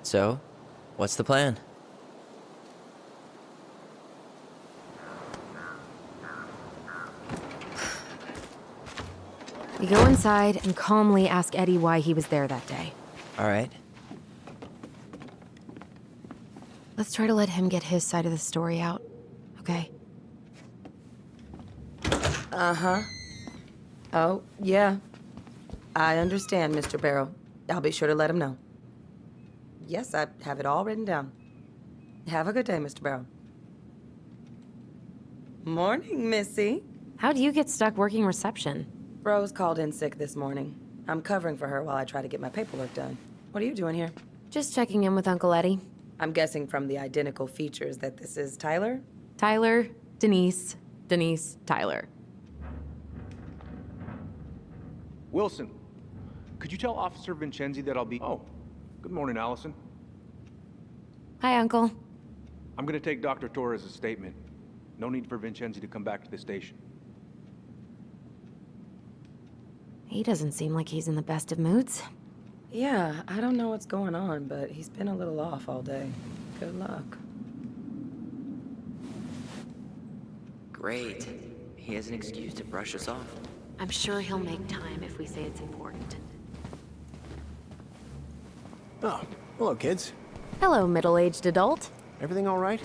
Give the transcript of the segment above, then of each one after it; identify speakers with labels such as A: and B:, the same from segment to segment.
A: So, what's the plan?
B: We go inside and calmly ask Eddie why he was there that day.
A: All right.
B: Let's try to let him get his side of the story out, okay?
C: Uh-huh. Oh, yeah. I understand, Mr. Barrow. I'll be sure to let him know. Yes, I have it all written down. Have a good day, Mr. Barrow. Morning, Missy.
B: How do you get stuck working reception?
C: Rose called in sick this morning. I'm covering for her while I try to get my paperwork done. What are you doing here?
B: Just checking in with Uncle Eddie.
C: I'm guessing from the identical features that this is Tyler?
B: Tyler, Denise, Tyler.
D: Wilson, could you tell Officer Vincenzi that I'll be... Oh, good morning, Allison.
B: Hi, Uncle.
D: I'm gonna take Dr. Torres' statement. No need for Vincenzi to come back to the station.
B: He doesn't seem like he's in the best of moods.
C: Yeah, I don't know what's going on, but he's been a little off all day. Good luck.
A: Great. He has an excuse to brush us off.
B: I'm sure he'll make time if we say it's important.
E: Oh, hello, kids.
B: Hello, middle-aged adult.
E: Everything all right?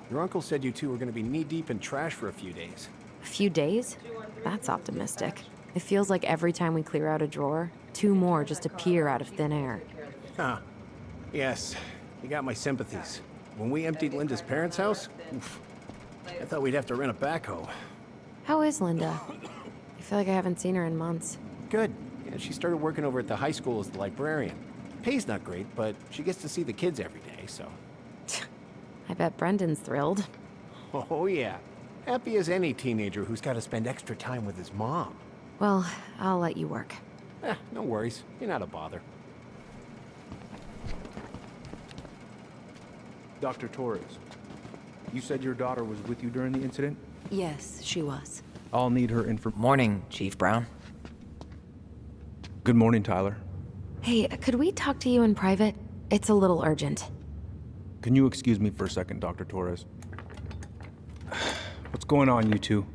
E: Your uncle said you two were going to be knee-deep in trash for a few days.
B: A few days? That's optimistic. It feels like every time we clear out a drawer, 2 more just appear out of thin air.
E: Huh. Yes, you got my sympathies. When we emptied Linda's parents' house, oof, I thought we'd have to rent a backhoe.
B: How is Linda? I feel like I haven't seen her in months.
E: Good. Yeah, she started working over at the high school as the librarian. Pay's not great, but she gets to see the kids every day, so...
B: I bet Brendan's thrilled.
E: Oh, yeah. Happy as any teenager who's got to spend extra time with his mom.
B: Well, I'll let you work.
E: No worries. You're not a bother.
D: Dr. Torres, you said your daughter was with you during the incident?
F: Yes, she was.
D: I'll need her information.
A: Morning, Chief Brown.
D: Good morning, Tyler.
B: Hey, could we talk to you in private? It's a little urgent.
D: Can you excuse me for a second, Dr. Torres? What's going on, you two?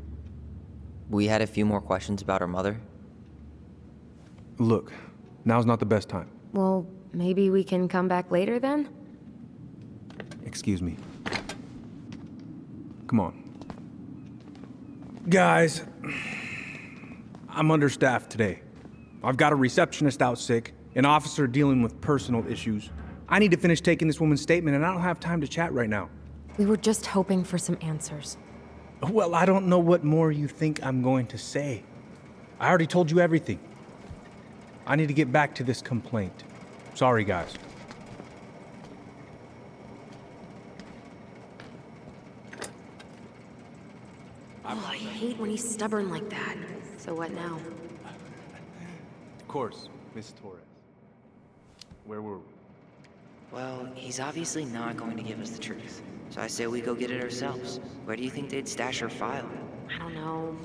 A: We had a few more questions about her mother.
D: Look, now's not the best time.
B: Well, maybe we can come back later then?
D: Excuse me. Come on. Guys, I'm understaffed today. I've got a receptionist out sick, an officer dealing with personal issues. I need to finish taking this woman's statement, and I don't have time to chat right now.
B: We were just hoping for some answers.
D: Well, I don't know what more you think I'm going to say. I already told you everything. I need to get back to this complaint. Sorry, guys.
B: Oh, I hate when he's stubborn like that. So what now?
D: Of course, Miss Torres. Where were we?
A: Well, he's obviously not going to give us the truth. So I say we go get it ourselves. Where do you think they'd stash her file?
B: I don't know.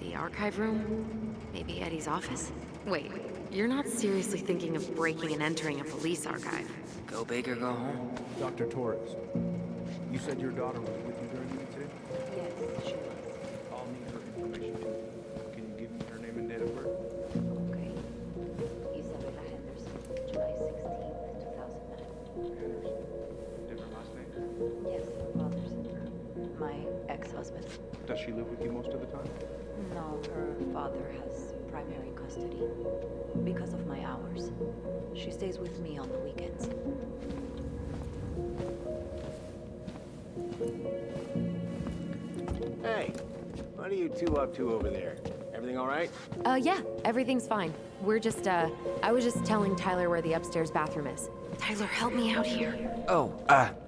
B: The archive room? Maybe Eddie's office? Wait, you're not seriously thinking of breaking and entering a police archive?
A: Go big or go home.
D: Dr. Torres, you said your daughter was with you during the incident?
F: Yes, she was.
D: I'll need her information. Can you give me her name and date of birth?
F: Okay. Isabella Henderson, July 16th, 2009.
D: Henderson. Different last name?
F: Yes, brothers. My ex-husband.
D: Does she live with you most of the time?
F: No, her father has primary custody. Because of my hours. She stays with me on the weekends.
E: Hey, what are you two up to over there? Everything all right?
B: Yeah, everything's fine. We're just, I was just telling Tyler where the upstairs bathroom is. Tyler, help me out here.
A: Oh,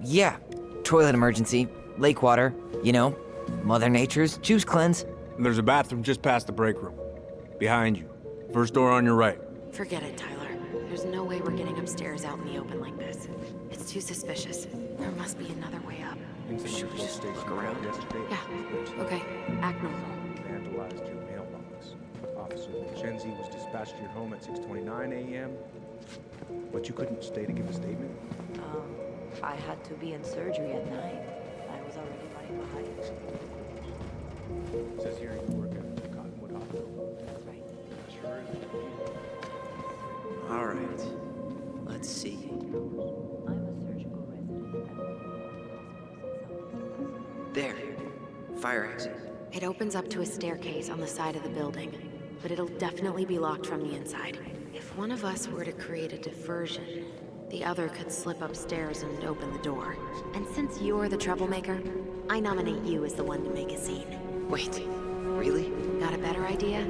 A: yeah. Toilet emergency. Lake water. You know, Mother Nature's juice cleanse.
D: There's a bathroom just past the break room. Behind you. First door on your right.
B: Forget it, Tyler. There's no way we're getting upstairs out in the open like this. It's too suspicious. There must be another way up.
A: Should we just look around?
D: Yesterday,
B: Yeah, okay. Act normal.
D: vandalized your mailbox. Officer Vincenzi was dispatched to your home at 6:29 a.m. But you couldn't stay to give a statement?
F: I had to be in surgery at 9. I was already running behind.
D: Says here you work at Cottonwood Hospital.
F: That's right.
A: All right. Let's see.
F: I'm a surgical resident at one of the hospitals in Southeast.
A: There. Fire exit.
B: It opens up to a staircase on the side of the building, but it'll definitely be locked from the inside. If one of us were to create a diversion, the other could slip upstairs and open the door. And since you're the troublemaker, I nominate you as the one to make a scene.
A: Wait, really?
B: Got a better idea?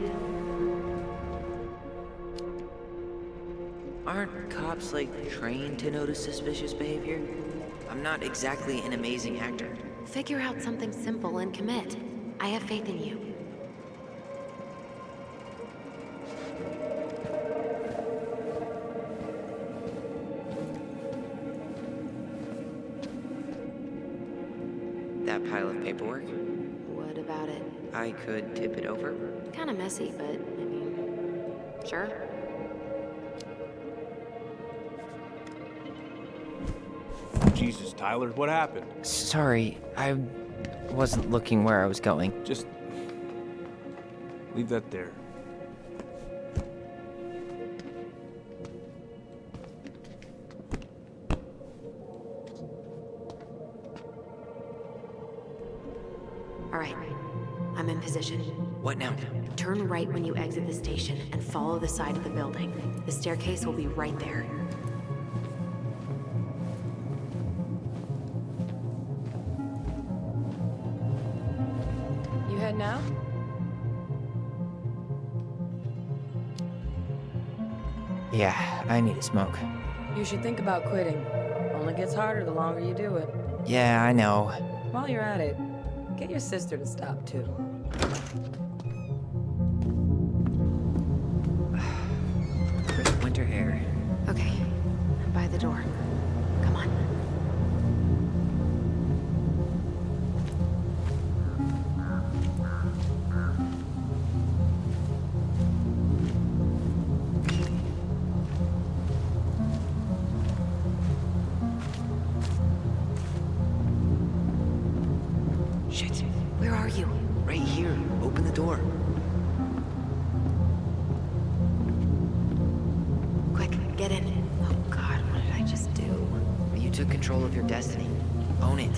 A: Aren't cops, like, trained to notice suspicious behavior? I'm not exactly an amazing actor.
B: Figure out something simple and commit. I have faith in you.
A: That pile of paperwork?
B: What about it?
A: I could tip it over.
B: Kinda messy, but, I mean, sure.
D: Jesus, Tyler, what happened?
A: Sorry, I wasn't looking where I was going.
D: Just leave that there.
B: All right, I'm in position.
A: What now?
B: Turn right when you exit the station and follow the side of the building. The staircase will be right there.
C: You heading out?
A: Yeah, I need a smoke.
C: You should think about quitting. Only gets harder the longer you do it.
A: Yeah, I know.
C: While you're at it, get your sister to stop too.
A: Crisp winter air.
B: Okay, I'm by the door. Come on.
A: Shit.
B: Where are you?
A: Right here. Open the door.
B: Quick, get in. Oh God, what did I just do?
A: You took control of your destiny. Own it.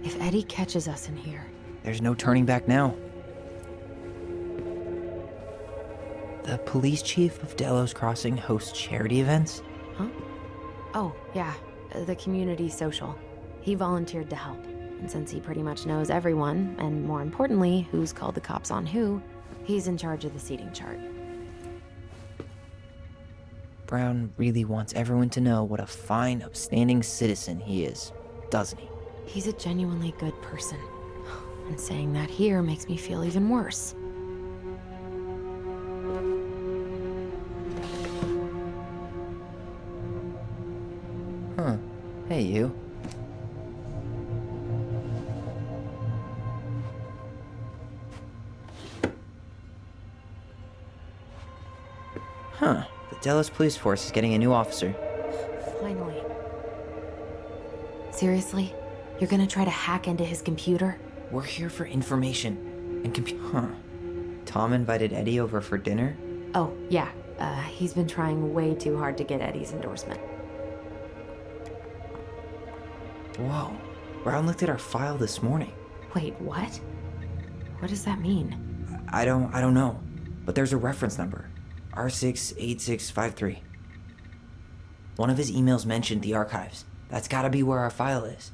B: If Eddie catches us in here,
A: There's no turning back now. The police chief of Delos Crossing hosts charity events?
B: huh? Oh, yeah, the community social. He volunteered to help. And since he pretty much knows everyone, and more importantly, who's called the cops on who, he's in charge of the seating chart.
A: Brown really wants everyone to know what a fine, upstanding citizen he is, doesn't he?
B: He's a genuinely good person. And saying that here makes me feel even worse.
A: Huh. Hey, you. Huh. The Delos Police Force is getting a new officer.
B: Finally. Seriously? You're gonna try to hack into his computer?
A: We're here for information and Huh. Tom invited Eddie over for dinner?
B: Oh, yeah. He's been trying way too hard to get Eddie's endorsement.
A: Whoa. Brown looked at our file this morning.
B: Wait, what? What does that mean?
A: I don't know. But there's a reference number. R68653. One of his emails mentioned the archives. That's gotta be where our file is.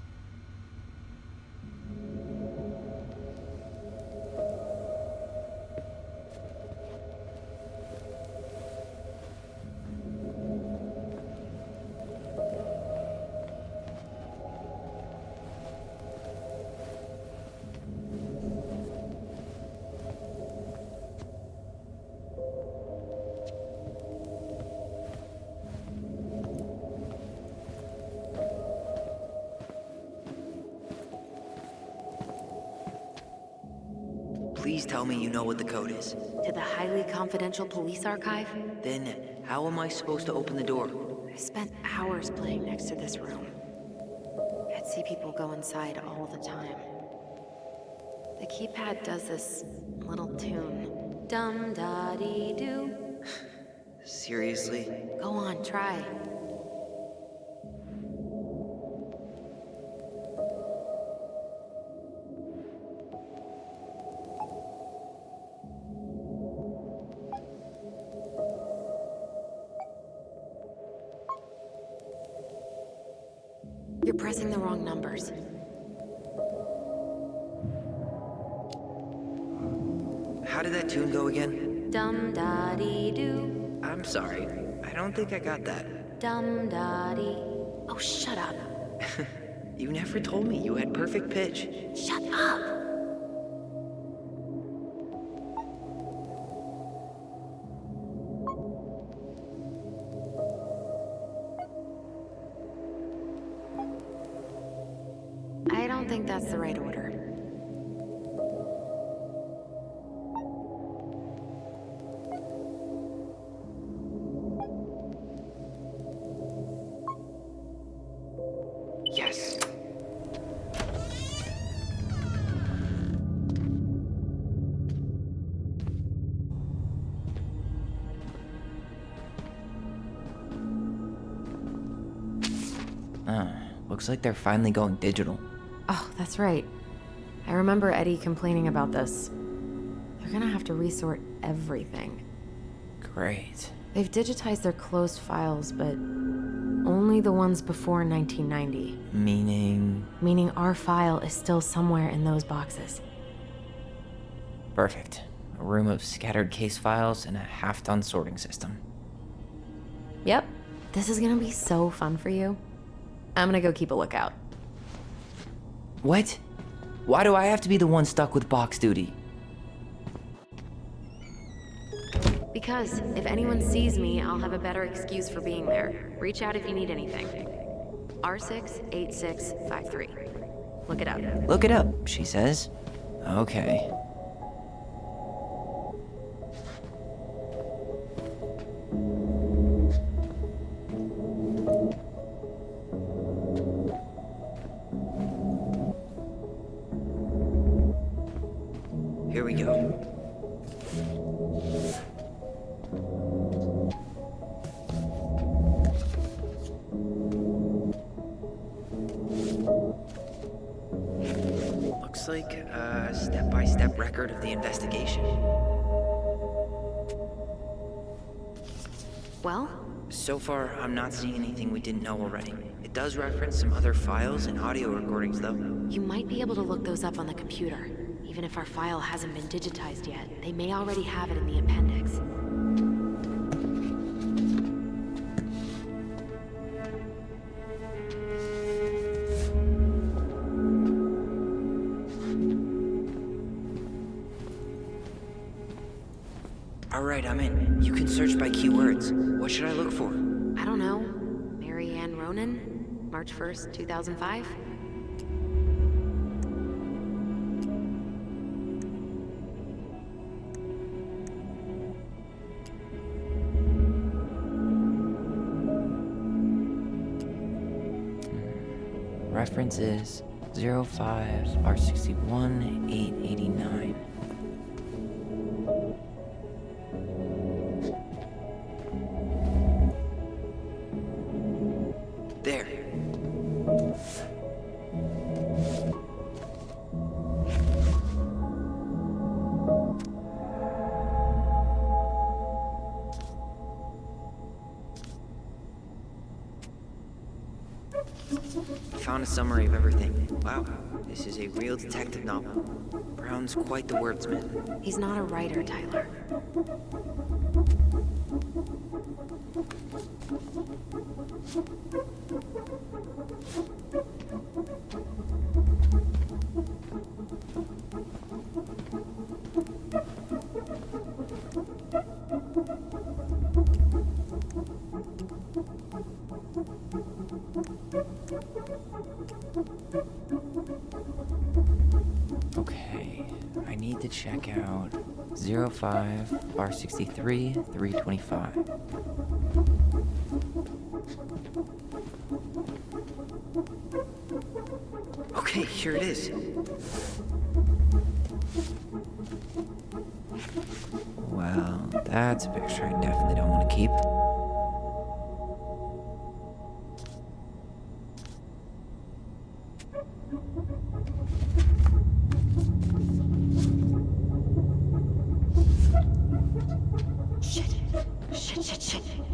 A: please tell me you know what the code is?
B: To the highly confidential police archive?
A: Then, how am I supposed to open the door?
B: I spent hours playing next to this room. I'd see people go inside all the time. The keypad does this little tune. Dum-da-dee-doo.
A: Seriously?
B: Go on, try. You're pressing the wrong numbers.
A: How did that tune go again?
B: Dum-da-dee-doo.
A: I'm sorry. I don't think I got that.
B: Dum-da-dee. Oh, shut up.
A: You never told me you had perfect pitch.
B: Shut up! I don't think that's the right order.
A: Yes. Looks like they're finally going digital.
B: Oh, that's right. I remember Eddie complaining about this. They're gonna have to resort everything.
A: Great.
B: They've digitized their closed files, but only the ones before 1990. Meaning our file is still somewhere in those boxes.
A: Perfect. A room of scattered case files and a half-done sorting system.
B: Yep. This is gonna be so fun for you. I'm gonna go keep a lookout.
A: What? Why do I have to be the one stuck with box duty?
B: Because if anyone sees me, I'll have a better excuse for being there. Reach out if you need anything. R68653. Look it up.
A: Look it up, she says. Okay. Here we go. Looks like a step-by-step record of the investigation.
B: Well,
A: So far, I'm not seeing anything we didn't know already. It does reference some other files and audio recordings, though.
B: you might be able to look those up on the computer. Even if our file hasn't been digitized yet, they may already have it in the appendix.
A: Alright, I'm in. You can search by keywords. What should I look for?
B: I don't know. Mary Ann Ronan? March 1st, 2005?
A: Reference is 05 R61 889. There. Found a summary of everything. Wow, this is a real detective novel. Brown's quite the wordsmith.
B: He's not a writer, Tyler.
A: Okay, I need to check out 05 bar 63 325. Okay, here it is. Well, that's a picture I definitely don't want to keep.
B: Shit.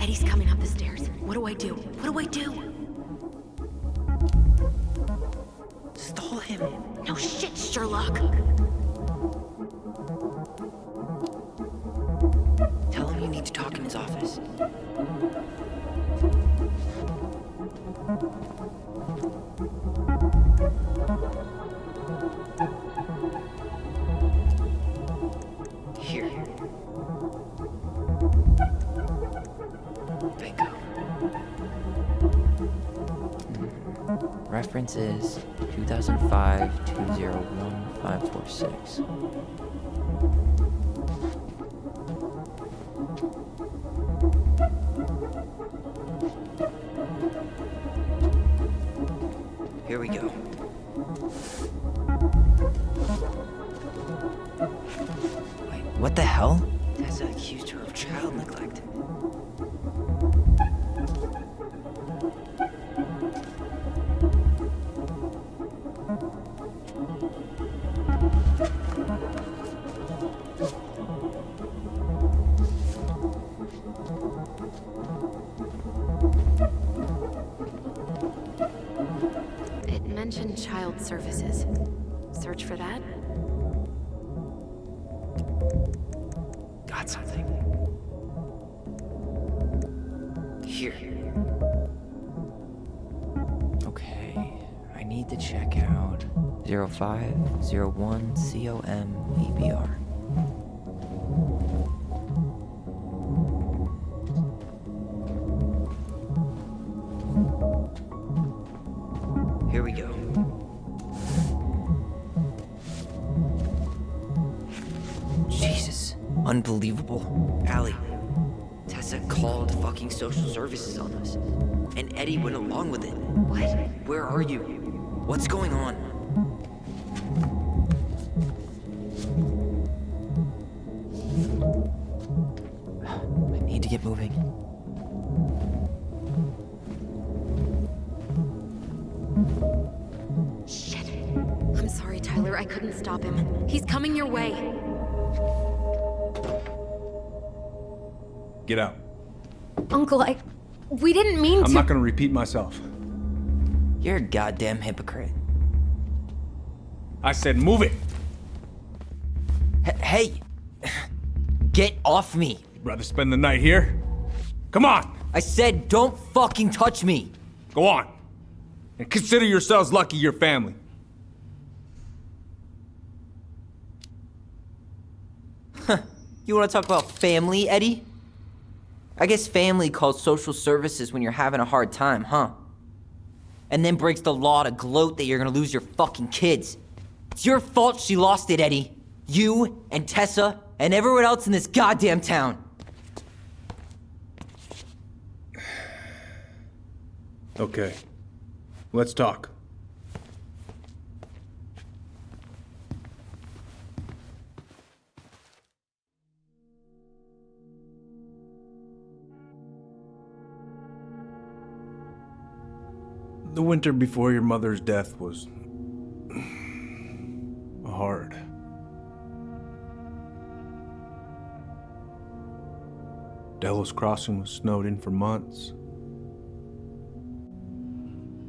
B: Eddie's coming up the stairs. What do I do? What do I do?
A: Stall him.
B: No shit, Sherlock.
A: Tell him you need to talk in his office. Here. Bingo. Reference is 2005-201-546. Here we go. Wait, what the hell? Tessa accused her of child neglect.
B: It mentioned child services. Search for that?
A: Got something. Here. Okay, I need to check out 0501 COM EBR. Here we go. Jesus. Unbelievable. Allie, Tessa called fucking social services on us. And Eddie went along with it.
B: What?
A: Where are you? What's going on? I need to get moving.
B: Shit. I'm sorry, Tyler. I couldn't stop him. He's coming your way.
D: Get out.
B: Uncle, we didn't mean to.
D: I'm not gonna repeat myself.
A: You're a goddamn hypocrite.
D: I said move it.
A: Hey! Get off me!
D: Rather spend the night here? Come on,
A: I said don't fucking touch me!
D: go on. And consider yourselves lucky you're family.
A: You wanna talk about family, Eddie? I guess family calls social services when you're having a hard time, huh? And then breaks the law to gloat that you're gonna lose your fucking kids. It's your fault she lost it, Eddie. You and Tessa and everyone else in this goddamn town.
D: Okay, let's talk. The winter before your mother's death was hard. Delos Crossing was snowed in for months.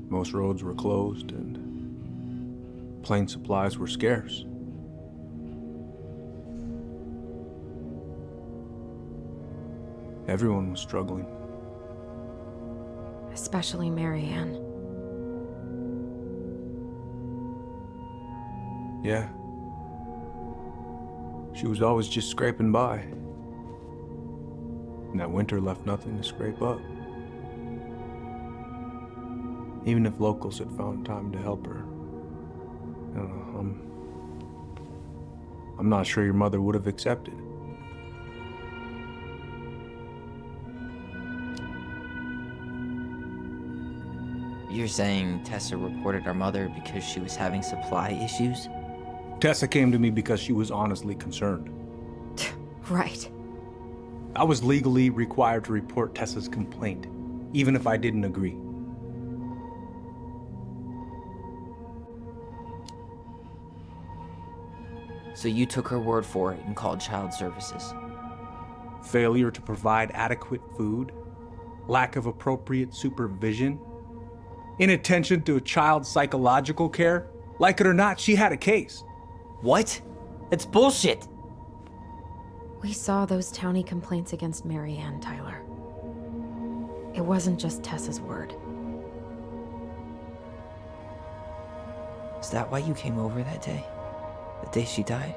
D: Most roads were closed and plane supplies were scarce. Everyone was struggling.
B: Especially Marianne.
D: Yeah. She was always just scraping by. And that winter left nothing to scrape up. Even if locals had found time to help her. I don't know, I'm not sure your mother would have accepted.
A: You're saying Tessa reported our mother because she was having supply issues?
D: Tessa came to me because she was honestly concerned.
B: Right.
D: I was legally required to report Tessa's complaint, even if I didn't agree.
A: So you took her word for it and called child services.
D: Failure to provide adequate food, lack of appropriate supervision, inattention to a child's psychological care. Like it or not, she had a case.
A: What? It's bullshit!
B: We saw those townie complaints against Mary Ann, Tyler. It wasn't just Tessa's word.
A: Is that why you came over that day? The day she died?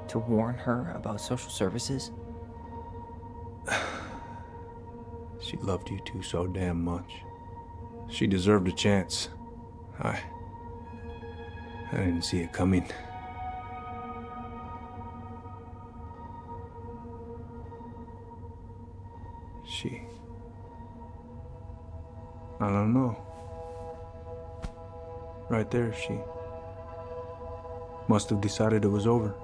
A: To warn her about social services?
D: She loved you two so damn much. She deserved a chance. I didn't see it coming. I don't know. Right there, she must have decided it was over.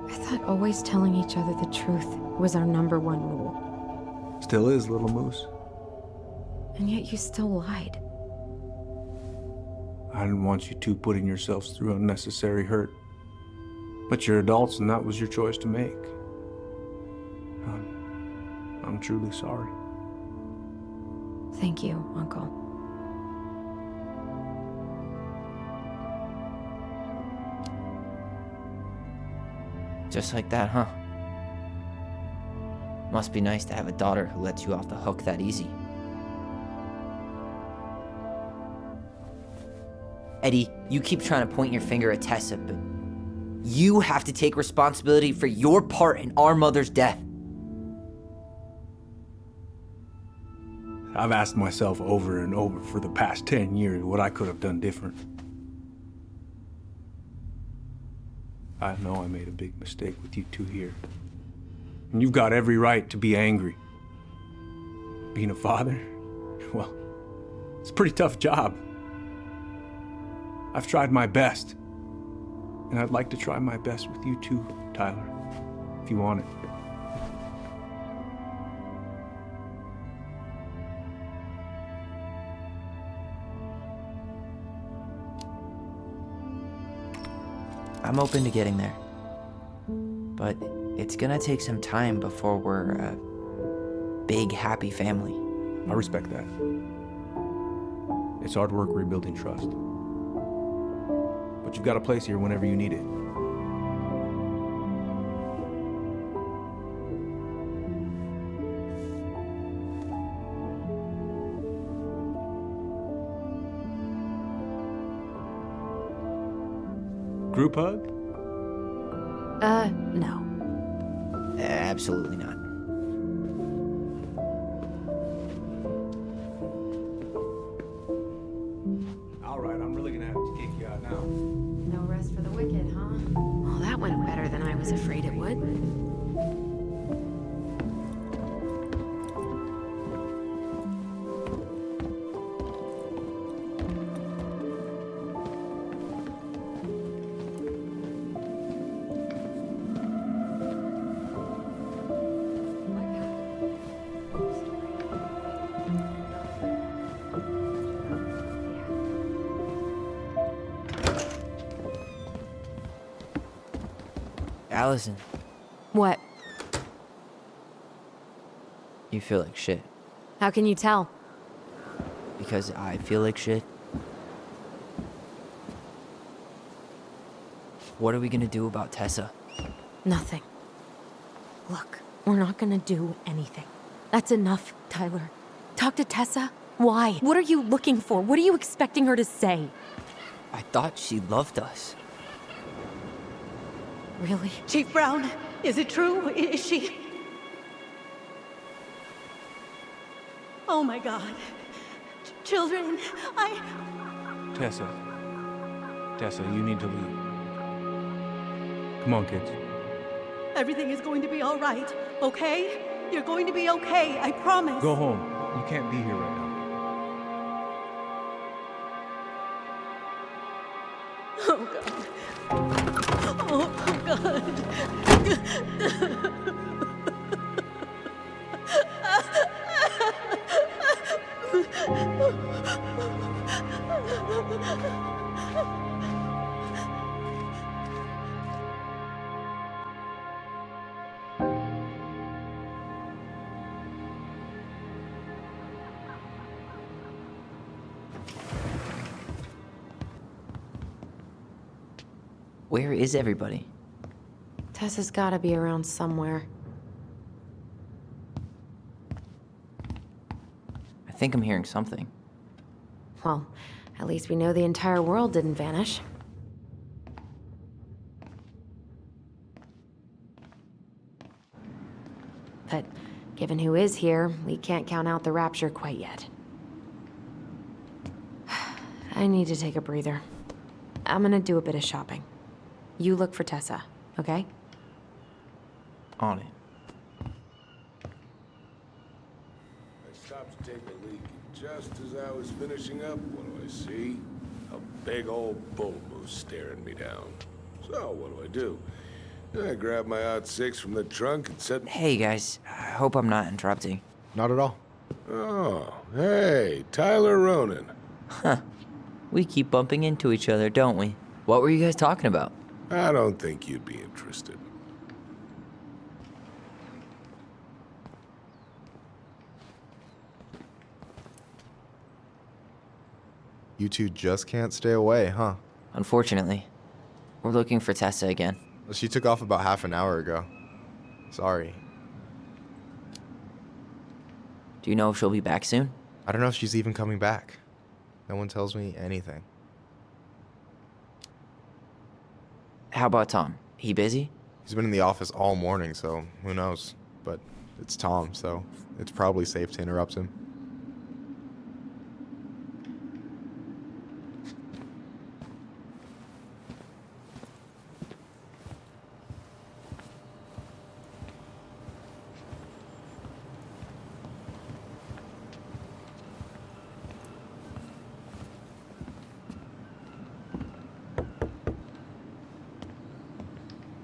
B: I thought always telling each other the truth was our #1 rule.
D: Still is, little moose.
B: And yet you still lied.
D: I didn't want you two putting yourselves through unnecessary hurt. But you're adults and that was your choice to make. I'm truly sorry.
B: Thank you, Uncle.
A: Just like that, huh? Must be nice to have a daughter who lets you off the hook that easy. Eddie, you keep trying to point your finger at Tessa, but you have to take responsibility for your part in our mother's death.
D: I've asked myself over and over for the past 10 years what I could have done different. I know I made a big mistake with you two here. And you've got every right to be angry. Being a father, well, it's a pretty tough job. I've tried my best. And I'd like to try my best with you too, Tyler, if you want it.
A: I'm open to getting there. But it's gonna take some time before we're a big, happy family.
D: I respect that. It's hard work rebuilding trust. But you've got a place here whenever you need it. Group hug?
B: No.
A: Absolutely not.
D: All right, I'm really gonna have to kick you out now.
B: No rest for the wicked, huh? Well, that went better than I was afraid it would.
A: Allison,
B: What?
A: you feel like shit.
B: How can you tell?
A: Because I feel like shit. What are we gonna do about Tessa?
B: Nothing. Look, we're not gonna do anything. That's enough, Tyler. Talk to Tessa? Why? What are you looking for? What are you expecting her to say?
A: I thought she loved us.
B: Really?
G: Chief Brown, is it true? Is she... Oh my God. Children,
D: Tessa, you need to leave. Come on, kids.
G: Everything is going to be all right, okay? You're going to be okay, I promise.
D: Go home. You can't be here right now.
G: Oh, God. Oh, God.
A: Where is everybody?
B: Tessa's gotta be around somewhere.
A: I think I'm hearing something.
B: Well, at least we know the entire world didn't vanish. But given who is here, we can't count out the rapture quite yet. I need to take a breather. I'm gonna do a bit of shopping. You look for Tessa, okay?
A: On it.
H: I stopped to take a leak, and just as I was finishing up, what do I see? A big old bull moose staring me down. So, what do? I grabbed my .6 from the trunk and said,
A: Hey guys, I hope I'm not interrupting.
I: Not at all.
H: "Oh, hey, Tyler Ronan."
A: We keep bumping into each other, don't we? What were you guys talking about?
H: I don't think you'd be interested.
I: You two just can't stay away, huh?
A: Unfortunately, we're looking for Tessa again.
I: Well, she took off about half an hour ago. Sorry.
A: Do you know if she'll be back soon?
I: I don't know if she's even coming back. No one tells me anything.
A: How about Tom? He busy?
I: He's been in the office all morning, so who knows? But it's Tom, so it's probably safe to interrupt him.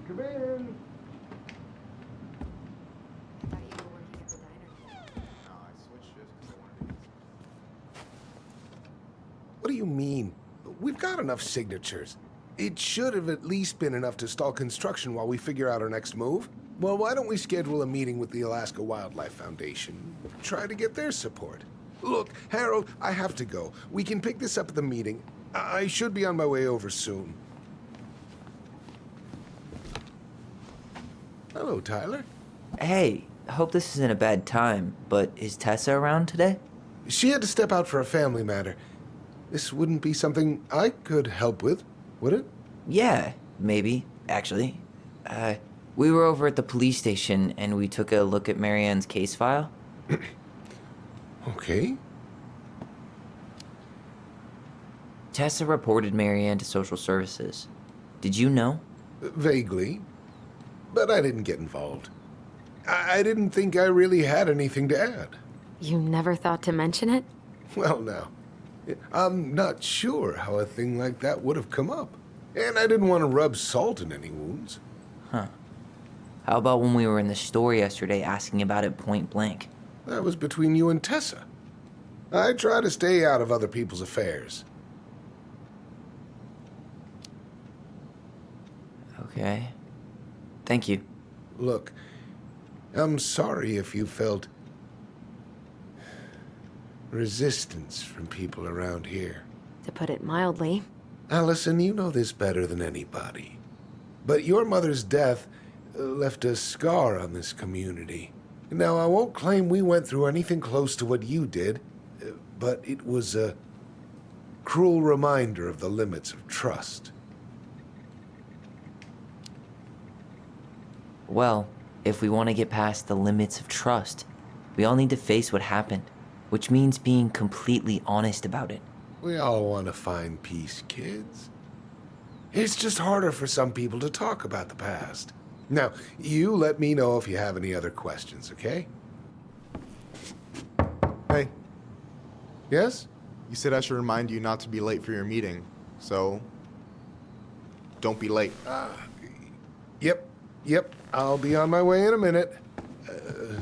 H: Come in. What do you mean? We've got enough signatures. It should have at least been enough to stall construction while we figure out our next move. Well, why don't we schedule a meeting with the Alaska Wildlife Foundation? Try to get their support. Look, Harold, I have to go. We can pick this up at the meeting. I should be on my way over soon. Hello, Tyler.
A: Hey, I hope this isn't a bad time, but is Tessa around today?
H: She had to step out for a family matter. This wouldn't be something I could help with, would it?
A: Yeah, maybe, actually. We were over at the police station and we took a look at Marianne's case file.
H: Okay.
A: Tessa reported Marianne to social services. Did you know?
H: Vaguely. But I didn't get involved. I didn't think I really had anything to add.
B: You never thought to mention it?
H: Well, now, I'm not sure how a thing like that would have come up. And I didn't want to rub salt in any wounds.
A: Huh. How about when we were in the store yesterday asking about it point blank?
H: That was between you and Tessa. I try to stay out of other people's affairs.
A: Okay. Thank you.
H: Look, I'm sorry if you felt resistance from people around here.
B: To put it mildly.
H: Allison, you know this better than anybody. But your mother's death left a scar on this community. Now, I won't claim we went through anything close to what you did, but it was a cruel reminder of the limits of trust.
A: Well, if we want to get past the limits of trust, we all need to face what happened, which means being completely honest about it.
H: We all want to find peace, kids. It's just harder for some people to talk about the past. Now, you let me know if you have any other questions, okay?
I: Hey,
H: Yes?
I: you said I should remind you not to be late for your meeting, so don't be late.
H: Yep. I'll be on my way in a minute.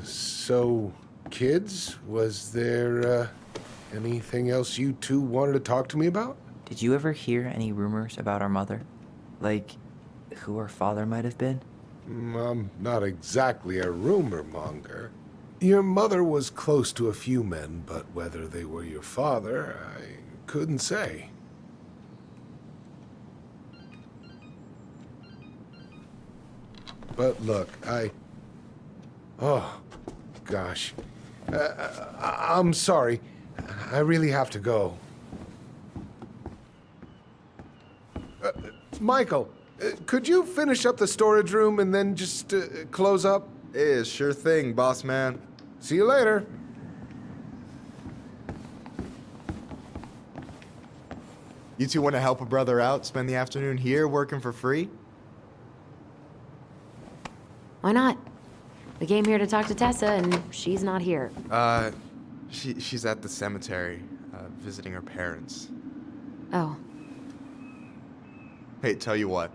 H: So, kids, was there anything else you two wanted to talk to me about?
A: Did you ever hear any rumors about our mother? Like, who our father might have been?
H: I'm not exactly a rumor monger. Your mother was close to a few men, but whether they were your father, I couldn't say. But look, oh, gosh. I'm sorry. I really have to go. Michael, could you finish up the storage room and then just close up?
I: Yeah, sure thing, boss man.
H: See you later.
I: You two want to help a brother out, spend the afternoon here working for free?
B: Why not? We came here to talk to Tessa, and she's not here.
I: She's at the cemetery, visiting her parents.
B: Oh,
I: Hey, tell you what.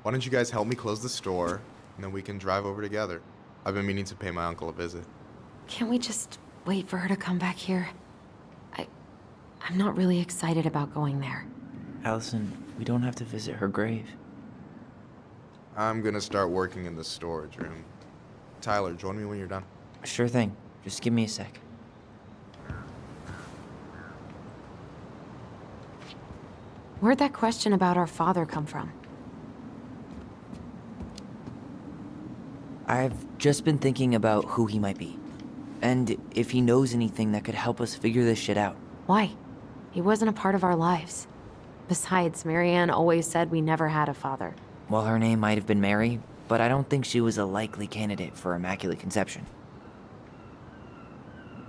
I: Why don't you guys help me close the store, and then we can drive over together? I've been meaning to pay my uncle a visit.
B: can't we just wait for her to come back here? I'm not really excited about going there.
A: Allison, we don't have to visit her grave.
I: I'm gonna start working in the storage room. Tyler, join me when you're done.
A: Sure thing. Just give me a sec.
B: Where'd that question about our father come from?
A: I've just been thinking about who he might be. And if he knows anything that could help us figure this shit out.
B: Why? He wasn't a part of our lives. Besides, Marianne always said we never had a father.
A: Well, her name might have been Mary, but I don't think she was a likely candidate for Immaculate Conception.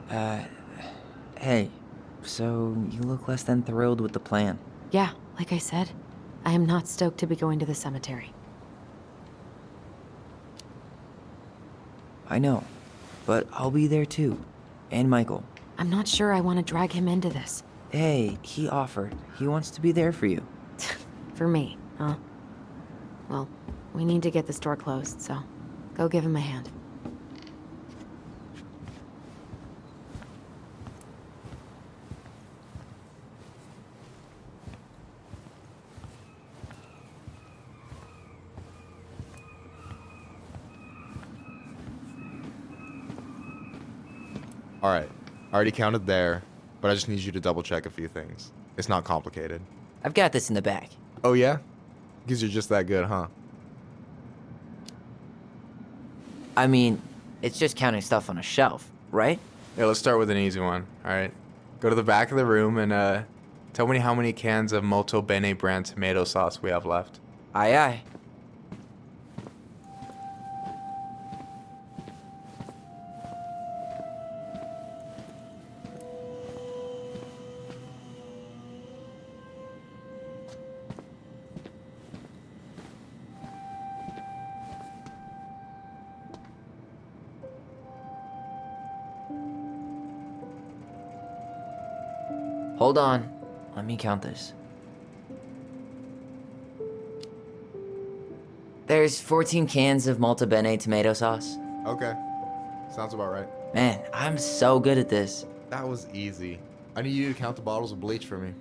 A: Hey, so you look less than thrilled with the plan.
B: Yeah, like I said, I am not stoked to be going to the cemetery.
A: I know, but I'll be there too. And Michael.
B: I'm not sure I want to drag him into this.
A: Hey, he offered. He wants to be there for you.
B: For me, huh? Well, we need to get the store closed, so go give him a hand.
I: All right, I already counted there, but I just need you to double check a few things. It's not complicated.
A: I've got this in the bag.
I: Oh yeah? Because you're just that good, huh?
A: I mean, it's just counting stuff on a shelf, right?
J: Yeah, let's start with an easy one, all right? Go to the back of the room and tell me how many cans of Molto Bene brand tomato sauce we have left.
A: Aye, aye. Hold on. Let me count this. There's 14 cans of Molto Bene tomato sauce.
I: Okay, sounds about right.
A: Man, I'm so good at this.
I: That was easy. I need you to count the bottles of bleach for me.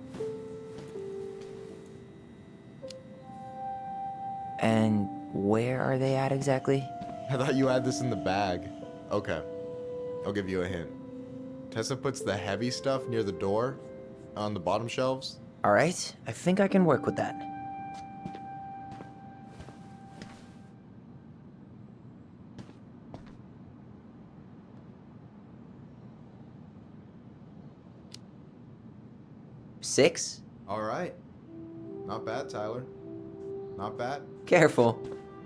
A: And where are they at exactly?
I: I thought you had this in the bag. Okay, I'll give you a hint. Tessa puts the heavy stuff near the door, on the bottom shelves.
A: All right, I think I can work with that. Six?
I: All right. Not bad, Tyler. Not bad.
A: Careful.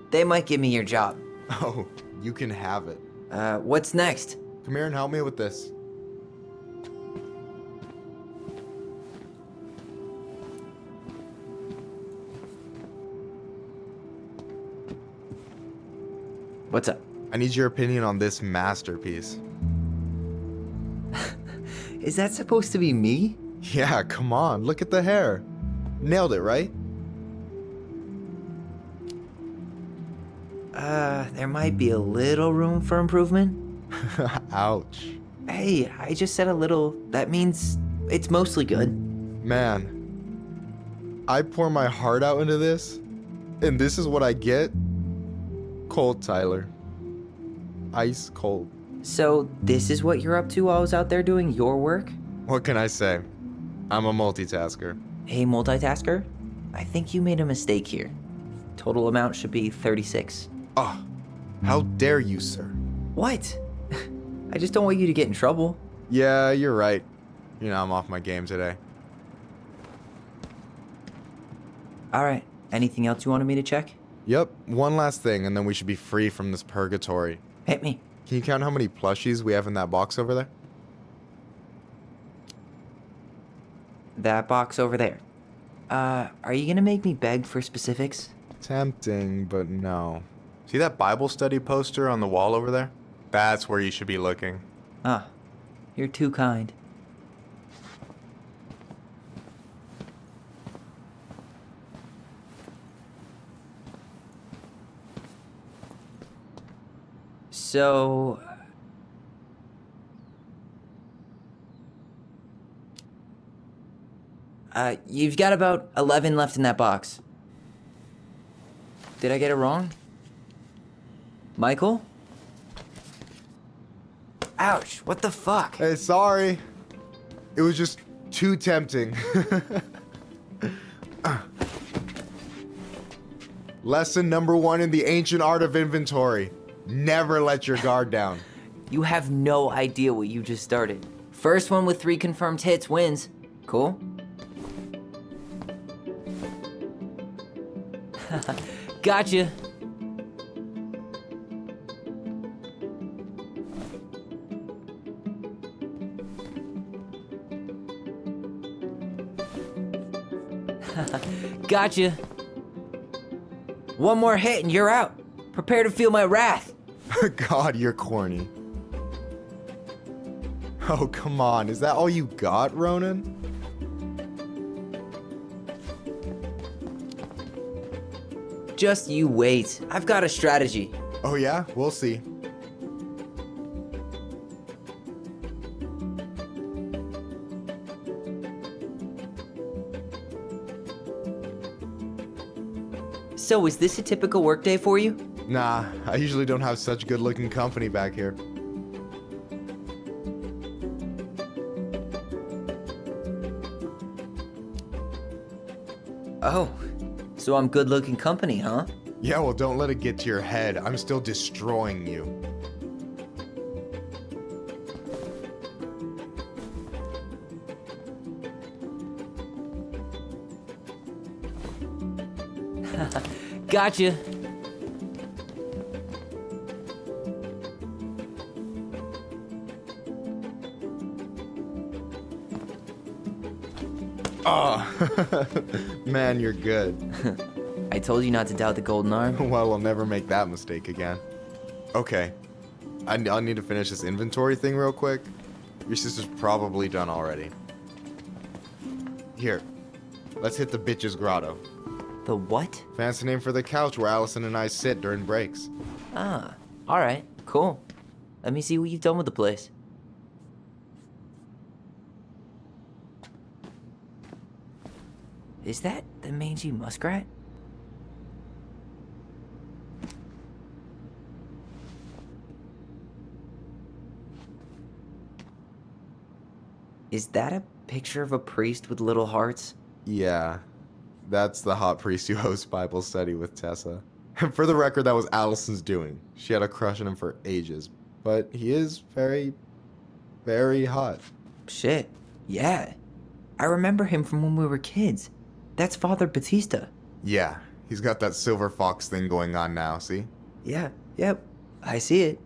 A: They might give me your job.
I: Oh, you can have it.
A: What's next?
I: Come here and help me with this.
A: What's up?
I: I need your opinion on this masterpiece.
A: Is that supposed to be me?
I: Yeah, come on, look at the hair. Nailed it, right?
A: There might be a little room for improvement.
I: Ouch.
A: Hey, I just said a little. That means it's mostly good.
I: Man, I pour my heart out into this, and this is what I get? Cold, Tyler. Ice cold.
A: So, this is what you're up to while I was out there doing your work?
I: What can I say? I'm a multitasker.
A: Hey, multitasker. I think you made a mistake here. Total amount should be 36.
I: Oh, how dare you, sir?
A: What? I just don't want you to get in trouble.
I: Yeah, you're right. You know, I'm off my game today.
A: Alright, anything else you wanted me to check?
I: Yep, one last thing, and then we should be free from this purgatory.
A: Hit me.
I: Can you count how many plushies we have in that box over there?
A: That box over there. Are you gonna make me beg for specifics?
I: Tempting, but no.
J: See that Bible study poster on the wall over there? That's where you should be looking.
A: Ah, you're too kind. So... you've got about 11 left in that box. Did I get it wrong? Michael? Ouch, what the fuck?
I: Hey, sorry. It was just too tempting. Lesson number 1 in the ancient art of inventory. Never let your guard down.
A: You have no idea what you just started. First one with 3 confirmed hits wins. Cool? Gotcha. Gotcha. One more hit and you're out. Prepare to feel my wrath.
I: God, you're corny. Oh, come on. Is that all you got, Ronan?
A: Just you wait. I've got a strategy.
I: Oh, yeah? We'll see.
A: So, is this a typical workday for you?
I: Nah, I usually don't have such good-looking company back here.
A: Oh, so I'm good-looking company, huh?
I: Yeah, well, don't let it get to your head. I'm still destroying you.
A: Gotcha.
I: Oh, man, you're good.
A: I told you not to doubt the golden arm.
I: Well, we'll never make that mistake again. Okay, I'll need to finish this inventory thing real quick. Your sister's probably done already. Here, let's hit the bitch's grotto.
A: The what?
I: Fancy name for the couch where Allison and I sit during breaks.
A: Ah, alright, cool. Let me see what you've done with the place. Is that the mangy muskrat? Is that a picture of a priest with little hearts?
I: Yeah, that's the hot priest who hosts Bible study with Tessa. For the record, that was Allison's doing. She had a crush on him for ages, but he is very, very hot.
A: Shit, yeah. I remember him from when we were kids. That's Father Batista.
I: Yeah, he's got that silver fox thing going on now, see?
A: Yeah, yep, I see it.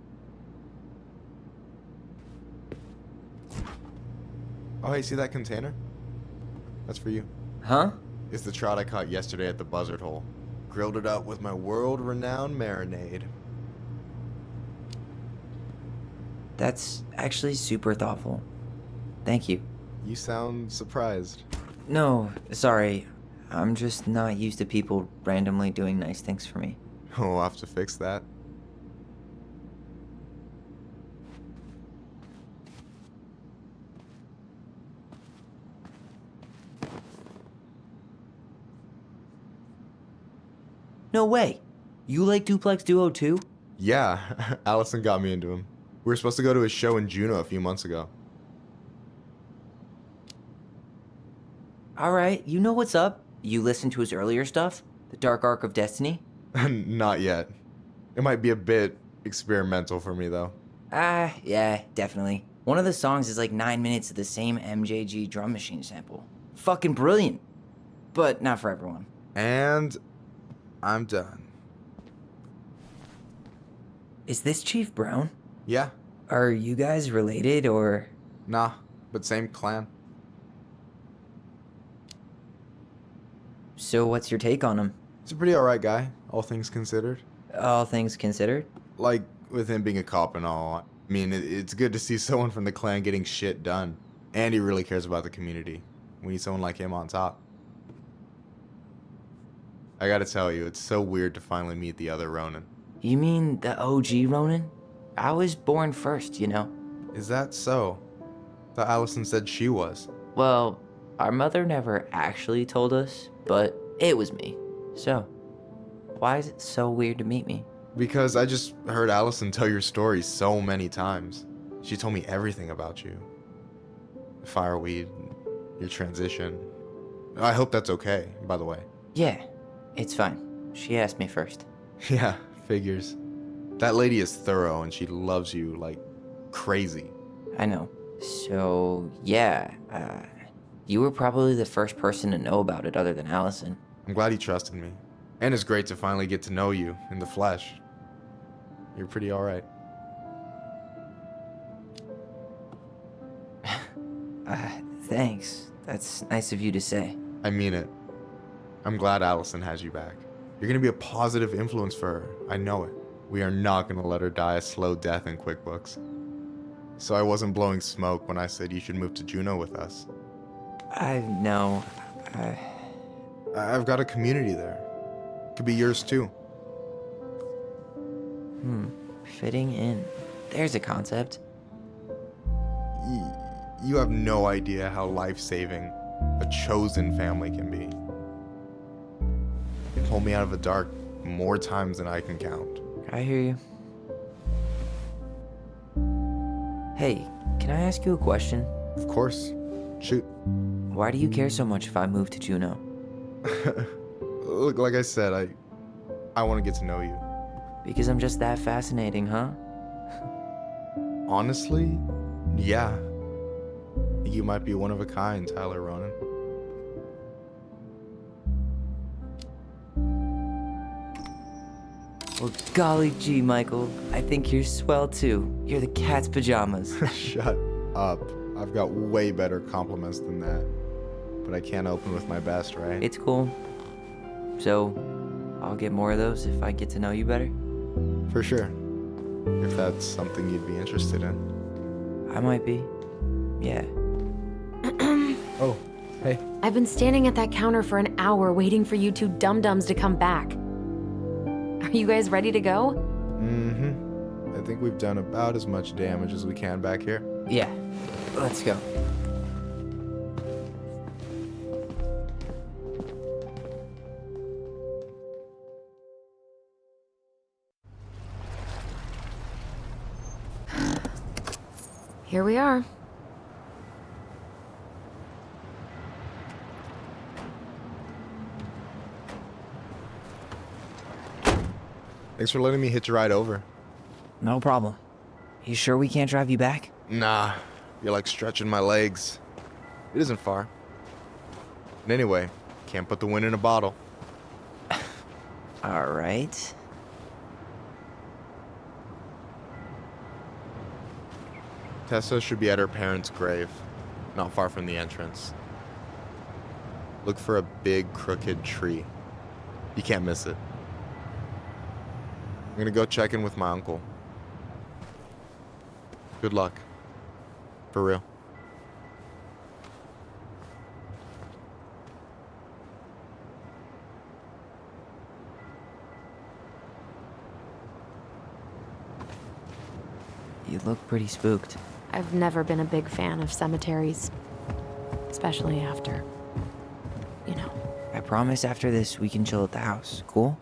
I: Oh, hey, see that container? That's for you.
A: Huh?
I: It's the trout I caught yesterday at the buzzard hole. Grilled it up with my world-renowned marinade.
A: That's actually super thoughtful. Thank you.
I: You sound surprised.
A: No, sorry. I'm just not used to people randomly doing nice things for me.
I: We'll have to fix that.
A: No way. You like Duplex Duo too?
I: Yeah, Allison got me into him. We were supposed to go to his show in Juneau a few months ago.
A: Alright, you know what's up. You listen to his earlier stuff? The Dark Arc of Destiny?
I: Not yet. It might be a bit experimental for me, though.
A: Yeah, definitely. One of the songs is like 9 minutes of the same MJG drum machine sample. Fucking brilliant. But not for everyone.
I: And I'm done.
A: Is this Chief Brown?
I: Yeah,
A: Are you guys related or...
I: nah, but same clan.
A: So what's your take on him?
I: He's a pretty alright guy, all things considered.
A: All things considered?
I: Like, with him being a cop and all, I mean, it's good to see someone from the clan getting shit done. And he really cares about the community. We need someone like him on top. I gotta tell you, it's so weird to finally meet the other Ronin.
A: You mean the OG Ronin? I was born first, you know?
I: Is that so? Thought Allison said she was.
A: Well, our mother never actually told us, but it was me. So, why is it so weird to meet me?
I: Because I just heard Allison tell your story so many times. She told me everything about you. Fireweed, your transition. I hope that's okay, by the way.
A: Yeah, it's fine. She asked me first.
I: Yeah, figures. That lady is thorough and she loves you like crazy.
A: I know. So, yeah, you were probably the first person to know about it other than Allison.
I: I'm glad he trusted me. And it's great to finally get to know you in the flesh. You're pretty alright.
A: Thanks. That's nice of you to say.
I: I mean it. I'm glad Allison has you back. You're gonna be a positive influence for her. I know it. We are not gonna let her die a slow death in QuickBooks. So I wasn't blowing smoke when I said you should move to Juneau with us.
A: I know.
I: I've got a community there. Could be yours too.
A: Fitting in. There's a concept.
I: You have no idea how life-saving a chosen family can be. They pulled me out of the dark more times than I can count.
A: I hear you. Hey, can I ask you a question?
I: Of course. Shoot.
A: Why do you care so much if I move to Juneau?
I: Look, like I said, I want to get to know you.
A: Because I'm just that fascinating, huh?
I: Honestly, yeah. You might be one of a kind, Tyler Ronan.
A: Well, golly gee, Michael. I think you're swell too. You're the cat's pajamas.
I: Shut up. I've got way better compliments than that. But I can't open with my best, right?
A: It's cool. So, I'll get more of those if I get to know you better?
I: For sure. If that's something you'd be interested in.
A: I might be. Yeah.
I: Oh, hey.
B: I've been standing at that counter for an hour waiting for you two dum-dums to come back. Are you guys ready to go?
I: Mm-hmm. I think we've done about as much damage as we can back here.
A: Yeah. Let's go.
B: Here we are.
I: Thanks for letting me hitch a ride over.
A: No problem. You sure we can't drive you back?
I: Nah, you're like stretching my legs. It isn't far. And anyway, can't put the wind in a bottle.
A: All right.
I: Tessa should be at her parents' grave, not far from the entrance. Look for a big crooked tree. You can't miss it. I'm gonna go check in with my uncle. Good luck. For real.
A: You look pretty spooked.
B: I've never been a big fan of cemeteries, especially after, you know.
A: I promise after this we can chill at the house. Cool?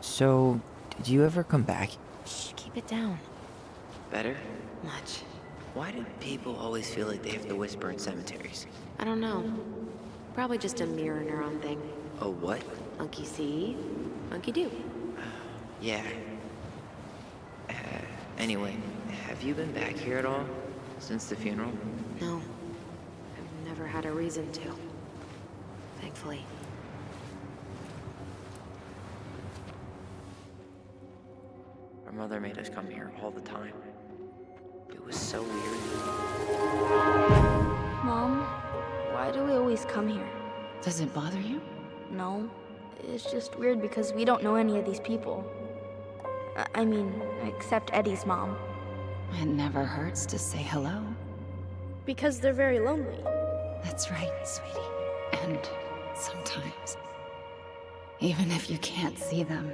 A: So, did you ever come back?
B: Shh, keep it down.
A: Better?
B: Much.
A: Why do people always feel like they have to whisper in cemeteries?
B: I don't know. Probably just a mirror neuron thing.
A: Oh, what?
B: Monkey see, monkey do.
A: Yeah. Anyway, have you been back here at all? Since the funeral?
B: No. I've never had a reason to. Thankfully.
A: Our mother made us come here all the time. It was so weird.
K: Mom, why do we always come here?
L: Does it bother you?
K: No. It's just weird because we don't know any of these people. I mean, except Eddie's mom.
L: It never hurts to say hello.
K: Because they're very lonely.
L: That's right, sweetie. And sometimes, even if you can't see them,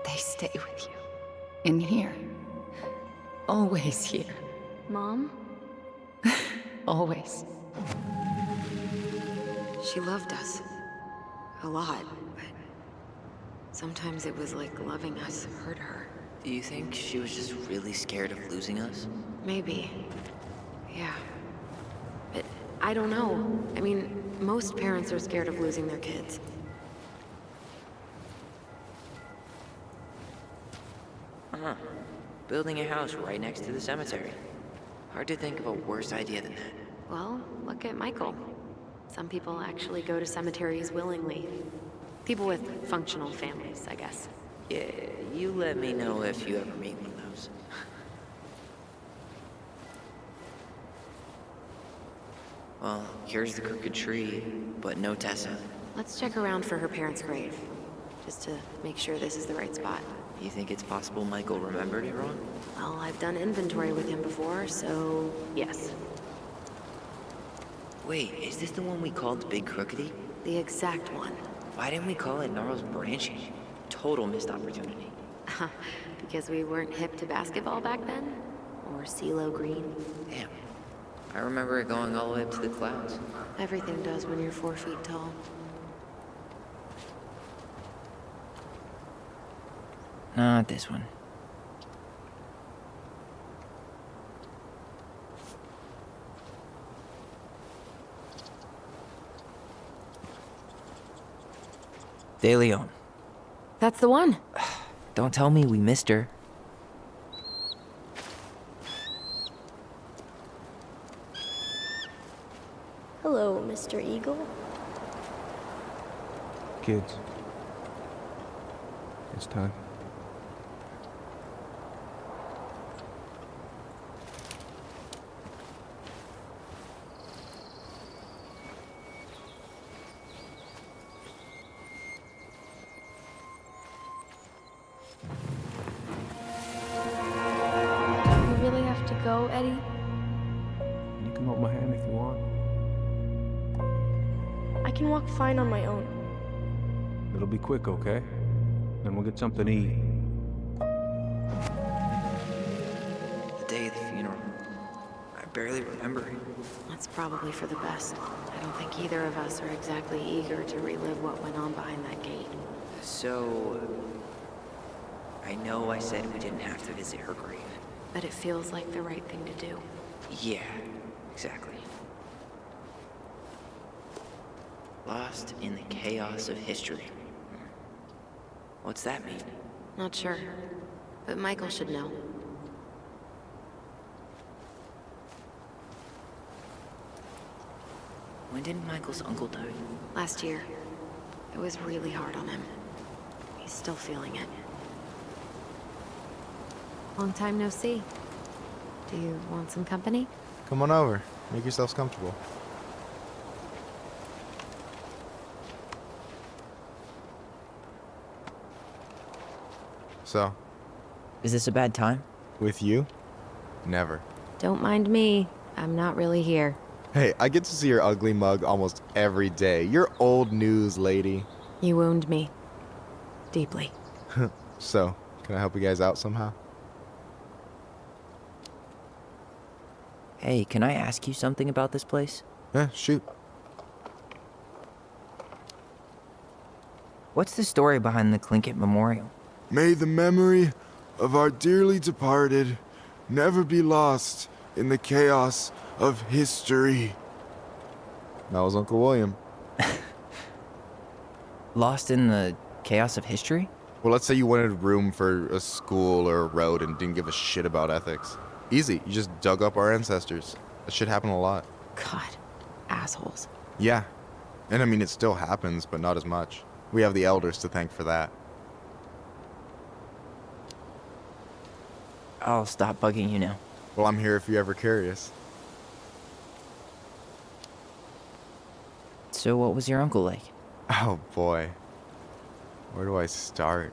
L: they stay with you. In here. Always here.
K: Mom?
L: Always.
B: She loved us. A lot, but sometimes it was like loving us hurt her.
A: Do you think she was just really scared of losing us?
B: Maybe. Yeah. But I don't know. I mean, most parents are scared of losing their kids.
A: Uh-huh. Building a house right next to the cemetery. Hard to think of a worse idea than that.
B: Well, look at Michael. Some people actually go to cemeteries willingly. People with functional families, I guess.
A: Yeah, you let me know if you ever meet one of those. Well, here's the crooked tree, but no Tessa.
B: Let's check around for her parents' grave, just to make sure this is the right spot.
A: You think it's possible Michael remembered it wrong?
B: Well, I've done inventory with him before, so yes.
A: Wait, is this the one we called Big Crookedy?
B: The exact one.
A: Why didn't we call it Gnarls Branching? Total missed opportunity.
B: Because we weren't hip to basketball back then? Or CeeLo Green?
A: Damn. I remember it going all the way up to the clouds.
B: Everything does when you're 4 feet tall.
A: Not this one. De Leon.
B: That's the one.
A: Don't tell me we missed her.
K: Hello, Mr. Eagle.
D: Kids. It's time.
K: You really have to go, Eddie?
D: You can hold my hand if you want.
K: I can walk fine on my own.
D: It'll be quick, okay? Then we'll get something to eat.
A: The day of the funeral. I barely remember it.
B: That's probably for the best. I don't think either of us are exactly eager to relive what went on behind that gate.
A: So... I know I said we didn't have to visit her grave.
B: But it feels like the right thing to do.
A: Yeah, exactly. Lost in the chaos of history. What's that mean?
B: Not sure. But Michael should know.
A: When did Michael's uncle die?
B: Last year. It was really hard on him. He's still feeling it. Long time no see. Do you want some company?
I: Come on over. Make yourselves comfortable. So,
A: Is this a bad time?
I: with you? Never.
B: Don't mind me. I'm not really here.
I: Hey, I get to see your ugly mug almost every day. You're old news, lady.
B: You wound me. Deeply.
I: So, can I help you guys out somehow?
A: Hey, can I ask you something about this place?
I: Yeah, shoot.
A: What's the story behind the Tlingit Memorial?
M: May the memory of our dearly departed never be lost in the chaos of history.
I: That was Uncle William.
A: Lost in the chaos of history?
I: Well, let's say you wanted room for a school or a road and didn't give a shit about ethics. Easy, you just dug up our ancestors. That shit happened a lot.
B: God. Assholes.
I: Yeah. And I mean, it still happens, but not as much. We have the elders to thank for that.
A: I'll stop bugging you now.
I: Well, I'm here if you're ever curious.
A: So what was your uncle like?
I: Oh boy. Where do I start?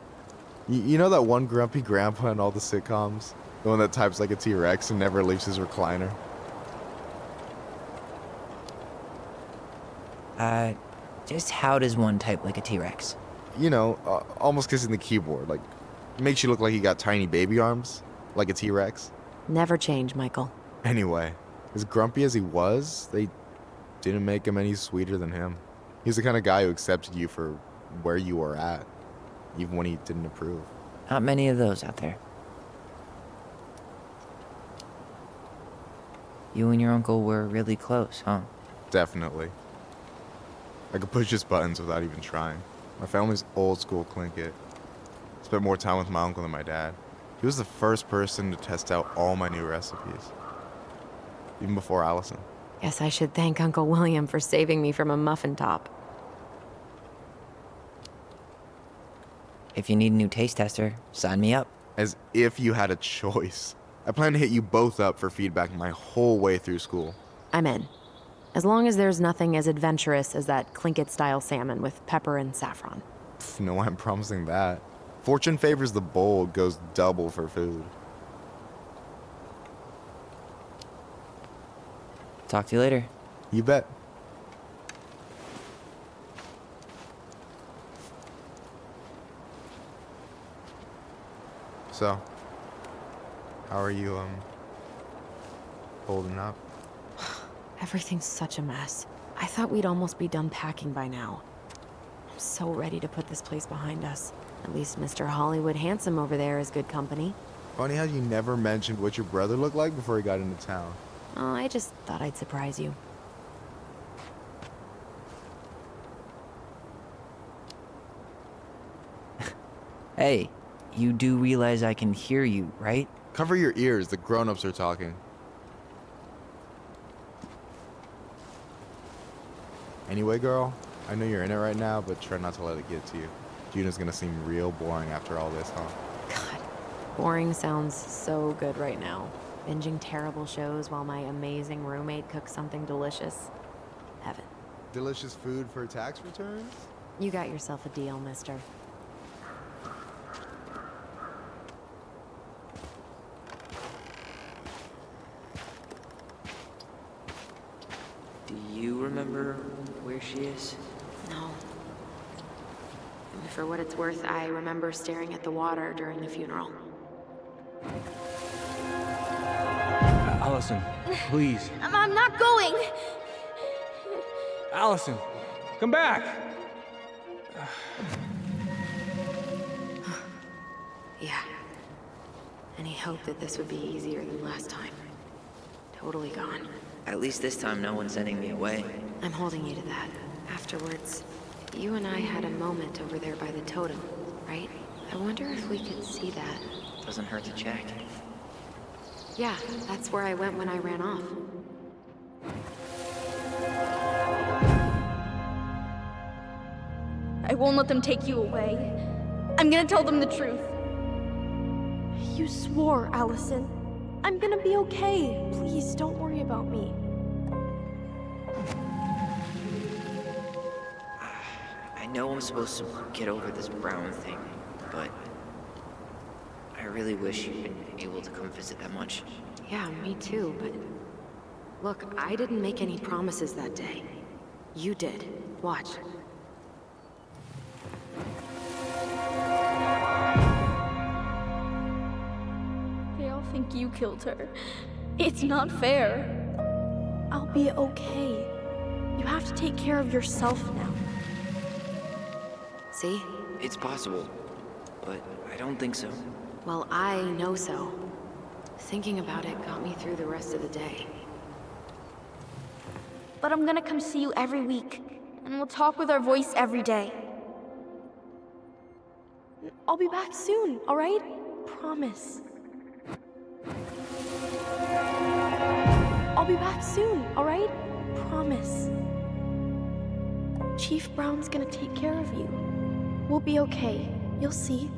I: You know that one grumpy grandpa in all the sitcoms? The one that types like a T-Rex and never leaves his recliner?
A: Just how does one type like a T-Rex?
I: You know, almost kissing the keyboard. Like, makes you look like you got tiny baby arms, like a T-Rex.
B: Never change, Michael.
I: Anyway, as grumpy as he was, they didn't make him any sweeter than him. He's the kind of guy who accepted you for where you were at, even when he didn't approve.
A: Not many of those out there. You and your uncle were really close, huh?
I: Definitely. I could push his buttons without even trying. My family's old school Tlingit. Spent more time with my uncle than my dad. He was the first person to test out all my new recipes. Even before Allison.
B: Guess I should thank Uncle William for saving me from a muffin top.
A: If you need a new taste tester, sign me up.
I: As if you had a choice. I plan to hit you both up for feedback my whole way through school.
B: I'm in. As long as there's nothing as adventurous as that Tlingit-style salmon with pepper and saffron.
I: No way I'm promising that. Fortune favors the bold, goes double for food.
A: Talk to you later.
I: You bet. So, how are you, holding up?
B: Everything's such a mess. I thought we'd almost be done packing by now. I'm so ready to put this place behind us. At least Mr. Hollywood Handsome over there is good company.
I: Funny how you never mentioned what your brother looked like before he got into town.
B: Oh, I just thought I'd surprise you.
A: Hey, you do realize I can hear you, right?
I: Cover your ears, the grown-ups are talking. Anyway, girl, I know you're in it right now, but try not to let it get to you. Juna's gonna seem real boring after all this, huh?
B: God, boring sounds so good right now. Binging terrible shows while my amazing roommate cooks something delicious. Heaven.
I: Delicious food for tax returns?
B: You got yourself a deal, mister.
A: Do you remember where she is?
B: No. For what it's worth, I remember staring at the water during the funeral.
D: Allison, please.
K: I'm not going.
D: Allison, come back.
B: Yeah. Any hope that this would be easier than last time? Totally gone.
A: At least this time no one's sending me away.
B: I'm holding you to that. Afterwards, you and I had a moment over there by the totem, right? I wonder if we could see that.
A: Doesn't hurt to check.
B: Yeah, that's where I went when I ran off.
K: I won't let them take you away. I'm gonna tell them the truth. You swore, Allison. I'm gonna be okay. Please, don't worry about me.
A: know I'm supposed to get over this Brown thing, but I really wish you'd been able to come visit that much.
B: Yeah, me too, but... Look, I didn't make any promises that day. You did. Watch.
K: They all think you killed her. It's not fair. I'll be okay. You have to take care of yourself now.
B: See?
A: It's possible, but I don't think so.
B: Well, I know so. Thinking about it got me through the rest of the day.
K: But I'm gonna come see you every week, and we'll talk with our voice every day. I'll be back soon, alright? Promise. I'll be back soon, alright? Promise. Chief Brown's gonna take care of you. We'll be okay. You'll see.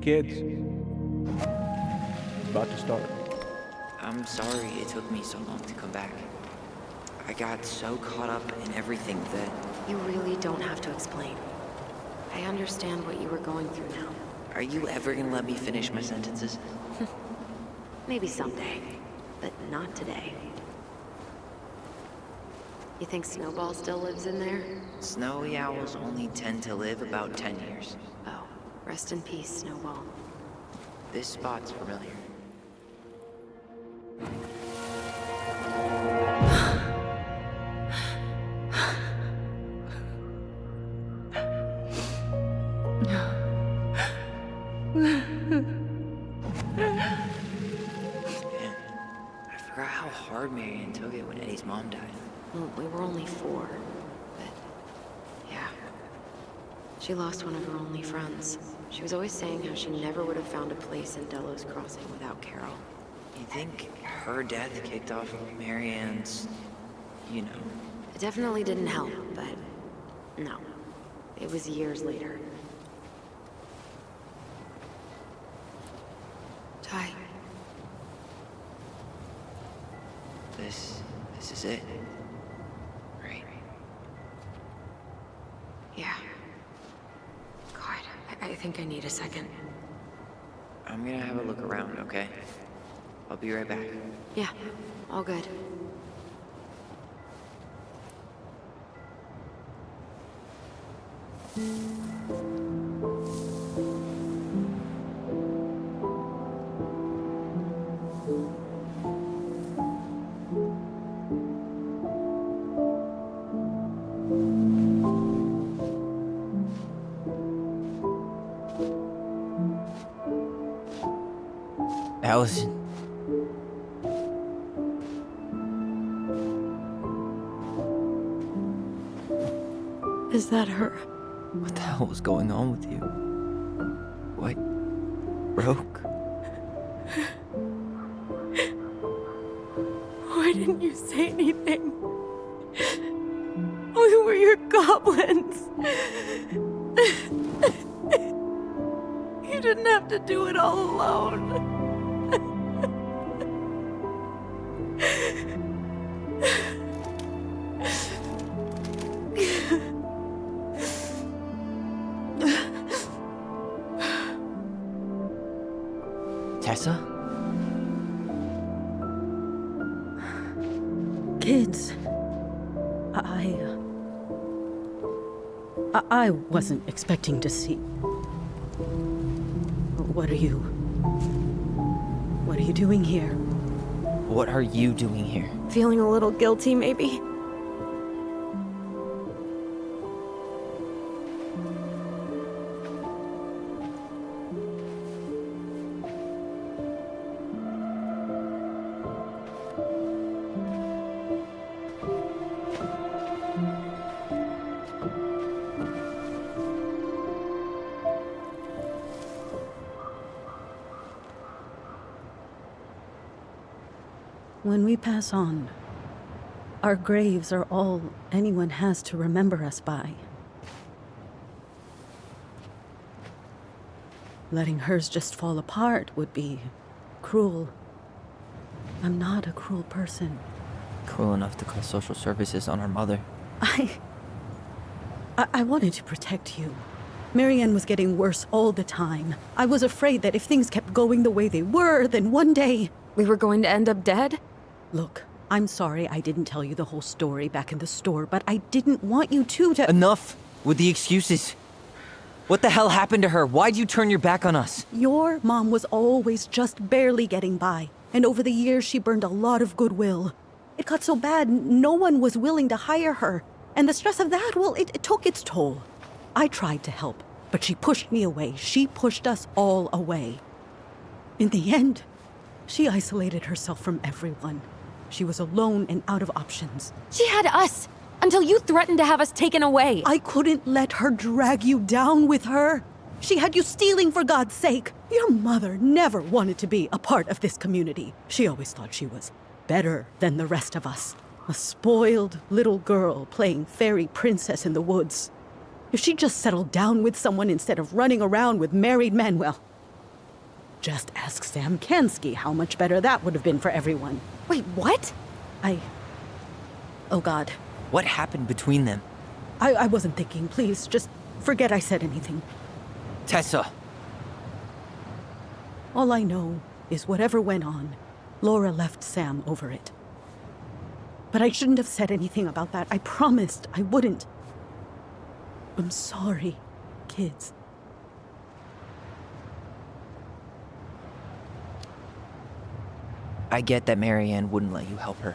D: Kids. It's about to start.
A: I'm sorry it took me so long to come back. I got so caught up in everything that...
B: You really don't have to explain. I understand what you were going through now.
A: Are you ever gonna let me finish my sentences?
B: Maybe someday, but not today. You think Snowball still lives in there?
A: Snowy owls only tend to live about 10 years.
B: Oh, rest in peace, Snowball.
A: This spot's familiar. Man, I forgot how hard Marianne took it when Eddie's mom died.
B: Well, we were only 4, but yeah. She lost one of her only friends. She was always saying how she never would have found a place in Delos Crossing without Carol.
A: You think her death kicked off Marianne's, you know...
B: It definitely didn't help, but no. It was years later. Ty.
A: This is it. Right?
B: Yeah. God, I think I need a second.
A: I'm gonna have a look around, okay? I'll be right back.
B: Yeah, all good.
A: Allison.
B: Is that her?
A: What the hell was going on with you? What broke?
G: Why didn't you say anything? We were your goblins. You didn't have to do it all alone.
A: Tessa?
G: Kids, I wasn't expecting to see. What are you doing here?
A: What are you doing here?
B: Feeling a little guilty, maybe?
G: When we pass on, our graves are all anyone has to remember us by. Letting hers just fall apart would be cruel. I'm not a cruel person.
A: Cruel enough to call social services on our mother.
G: I wanted to protect you. Marianne was getting worse all the time. I was afraid that if things kept going the way they were, then one day...
B: We were going to end up dead?
G: Look, I'm sorry I didn't tell you the whole story back in the store, but I didn't want you to...
A: Enough with the excuses. What the hell happened to her? Why'd you turn your back on us?
G: Your mom was always just barely getting by, and over the years she burned a lot of goodwill. It got so bad, no one was willing to hire her, and the stress of that, well, it took its toll. I tried to help, but she pushed me away. She pushed us all away. In the end, she isolated herself from everyone. She was alone and out of options.
B: She had us! Until you threatened to have us taken away!
G: I couldn't let her drag you down with her. She had you stealing for God's sake. Your mother never wanted to be a part of this community. She always thought she was better than the rest of us. A spoiled little girl playing fairy princess in the woods. If she just settled down with someone instead of running around with married men, well, just ask Sam Kansky how much better that would have been for everyone.
B: Wait, what?
G: Oh God.
A: What happened between them?
G: I wasn't thinking. Please, just forget I said anything.
A: Tessa!
G: All I know is whatever went on, Laura left Sam over it. But I shouldn't have said anything about that. I promised I wouldn't. I'm sorry, kids.
A: I get that Marianne wouldn't let you help her.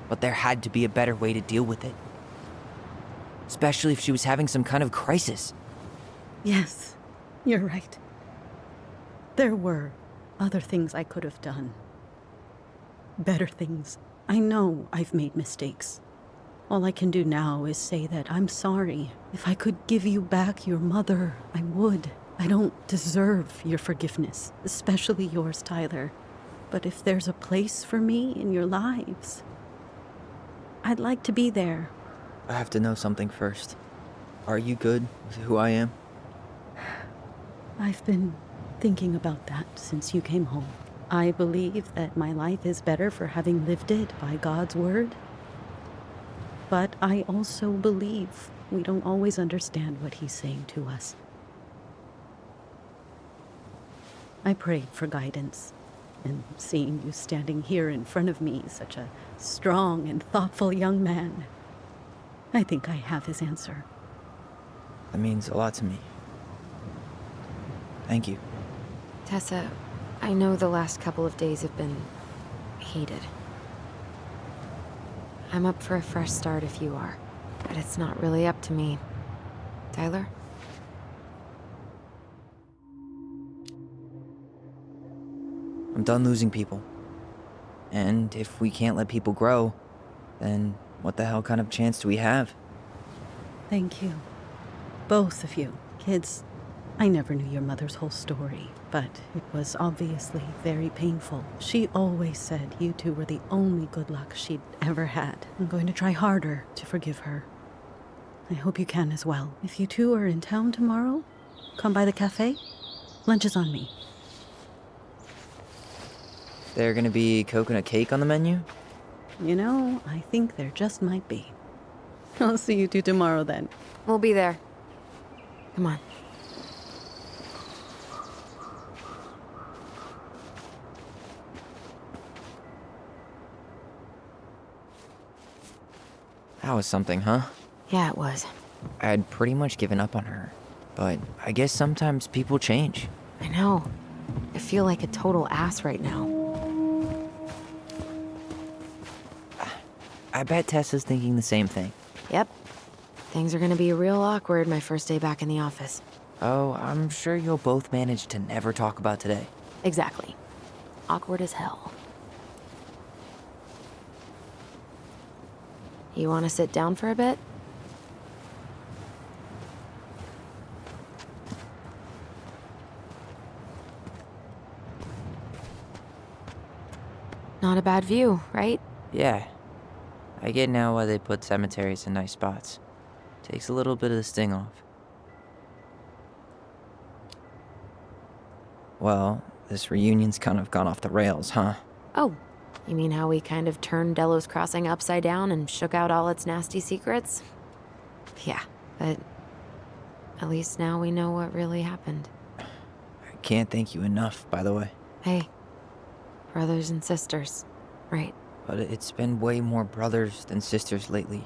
A: But there had to be a better way to deal with it. Especially if she was having some kind of crisis.
G: Yes, you're right. There were other things I could have done. Better things. I know I've made mistakes. All I can do now is say that I'm sorry. If I could give you back your mother, I would. I don't deserve your forgiveness, especially yours, Tyler. But if there's a place for me in your lives, I'd like to be there.
A: I have to know something first. Are you good with who I am?
G: I've been thinking about that since you came home. I believe that my life is better for having lived it by God's word. But I also believe we don't always understand what he's saying to us. I prayed for guidance, and seeing you standing here in front of me, such a strong and thoughtful young man, I think I have his answer.
A: That means a lot to me. Thank you.
B: Tessa, I know the last couple of days have been heated. I'm up for a fresh start if you are, but it's not really up to me. Tyler?
A: I'm done losing people. And if we can't let people grow, then what the hell kind of chance do we have?
G: Thank you. Both of you. Kids, I never knew your mother's whole story, but it was obviously very painful. She always said you two were the only good luck she'd ever had. I'm going to try harder to forgive her. I hope you can as well. If you two are in town tomorrow, come by the cafe. Lunch is on me.
A: There gonna be coconut cake on the menu?
G: You know, I think there just might be. I'll see you two tomorrow then.
B: We'll be there. Come on.
A: That was something, huh?
B: Yeah, it was.
A: I had pretty much given up on her, but I guess sometimes people change.
B: I know. I feel like a total ass right now.
A: I bet Tessa's thinking the same thing.
B: Yep. Things are gonna be real awkward my first day back in the office.
A: Oh, I'm sure you'll both manage to never talk about today.
B: Exactly. Awkward as hell. You want to sit down for a bit? Not a bad view, right?
A: Yeah. I get now why they put cemeteries in nice spots. Takes a little bit of the sting off. Well, this reunion's kind of gone off the rails, huh?
B: Oh, you mean how we kind of turned Delos Crossing upside down and shook out all its nasty secrets? Yeah, But at least now we know what really happened.
A: I can't thank you enough, by the way.
B: Hey, brothers and sisters, right?
A: But it's been way more brothers than sisters lately,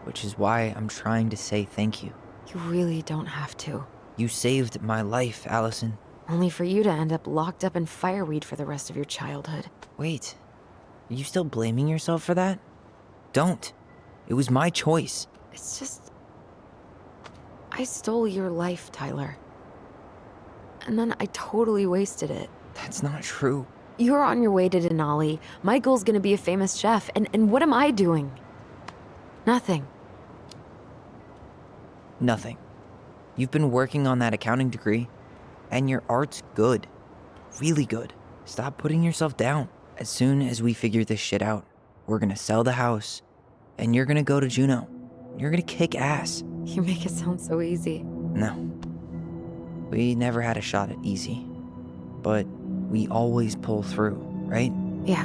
A: which is why I'm trying to say thank you.
B: You really don't have to.
A: You saved my life, Allison.
B: Only for you to end up locked up in fireweed for the rest of your childhood.
A: Wait, are you still blaming yourself for that? Don't. It was my choice.
B: It's just... I stole your life, Tyler. And then I totally wasted it.
A: That's not true.
B: You're on your way to Denali. Michael's gonna be a famous chef, and what am I doing? Nothing.
A: Nothing. You've been working on that accounting degree, and your art's good. Really good. Stop putting yourself down. As soon as we figure this shit out, we're gonna sell the house, and you're gonna go to Juneau. You're gonna kick ass.
B: You make it sound so easy.
A: No. We never had a shot at easy. But we always pull through, right?
B: Yeah.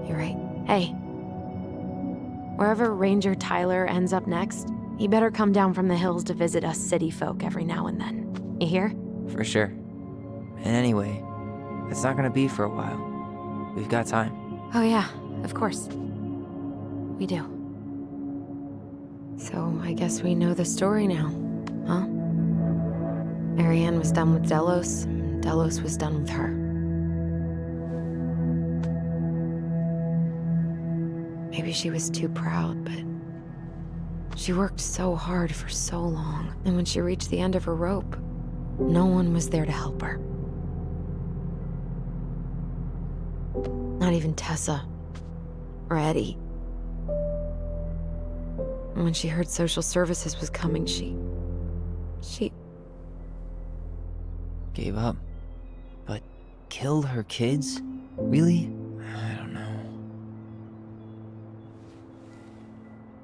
B: You're right. Hey. Wherever Ranger Tyler ends up next, he better come down from the hills to visit us city folk every now and then. You hear?
A: For sure. And anyway, it's not gonna be for a while. We've got time.
B: Oh yeah, of course. We do. So I guess we know the story now, huh? Marianne was done with Delos, and Delos was done with her. Maybe she was too proud, but she worked so hard for so long, and when she reached the end of her rope, no one was there to help her. Not even Tessa or Eddie. And when she heard social services was coming, she
A: Gave up. But killed her kids? Really? I don't know.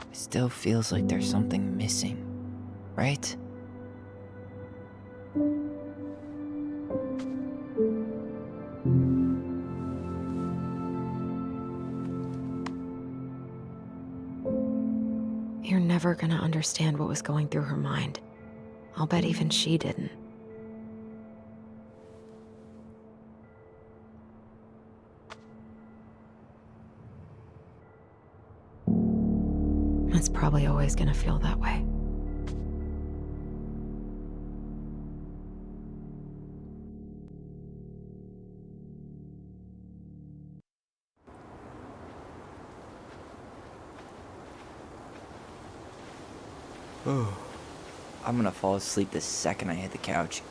A: It still feels like there's something missing, right?
B: You're never gonna understand what was going through her mind. I'll bet even she didn't. It's probably always gonna feel that way.
A: I'm gonna fall asleep the second I hit the couch.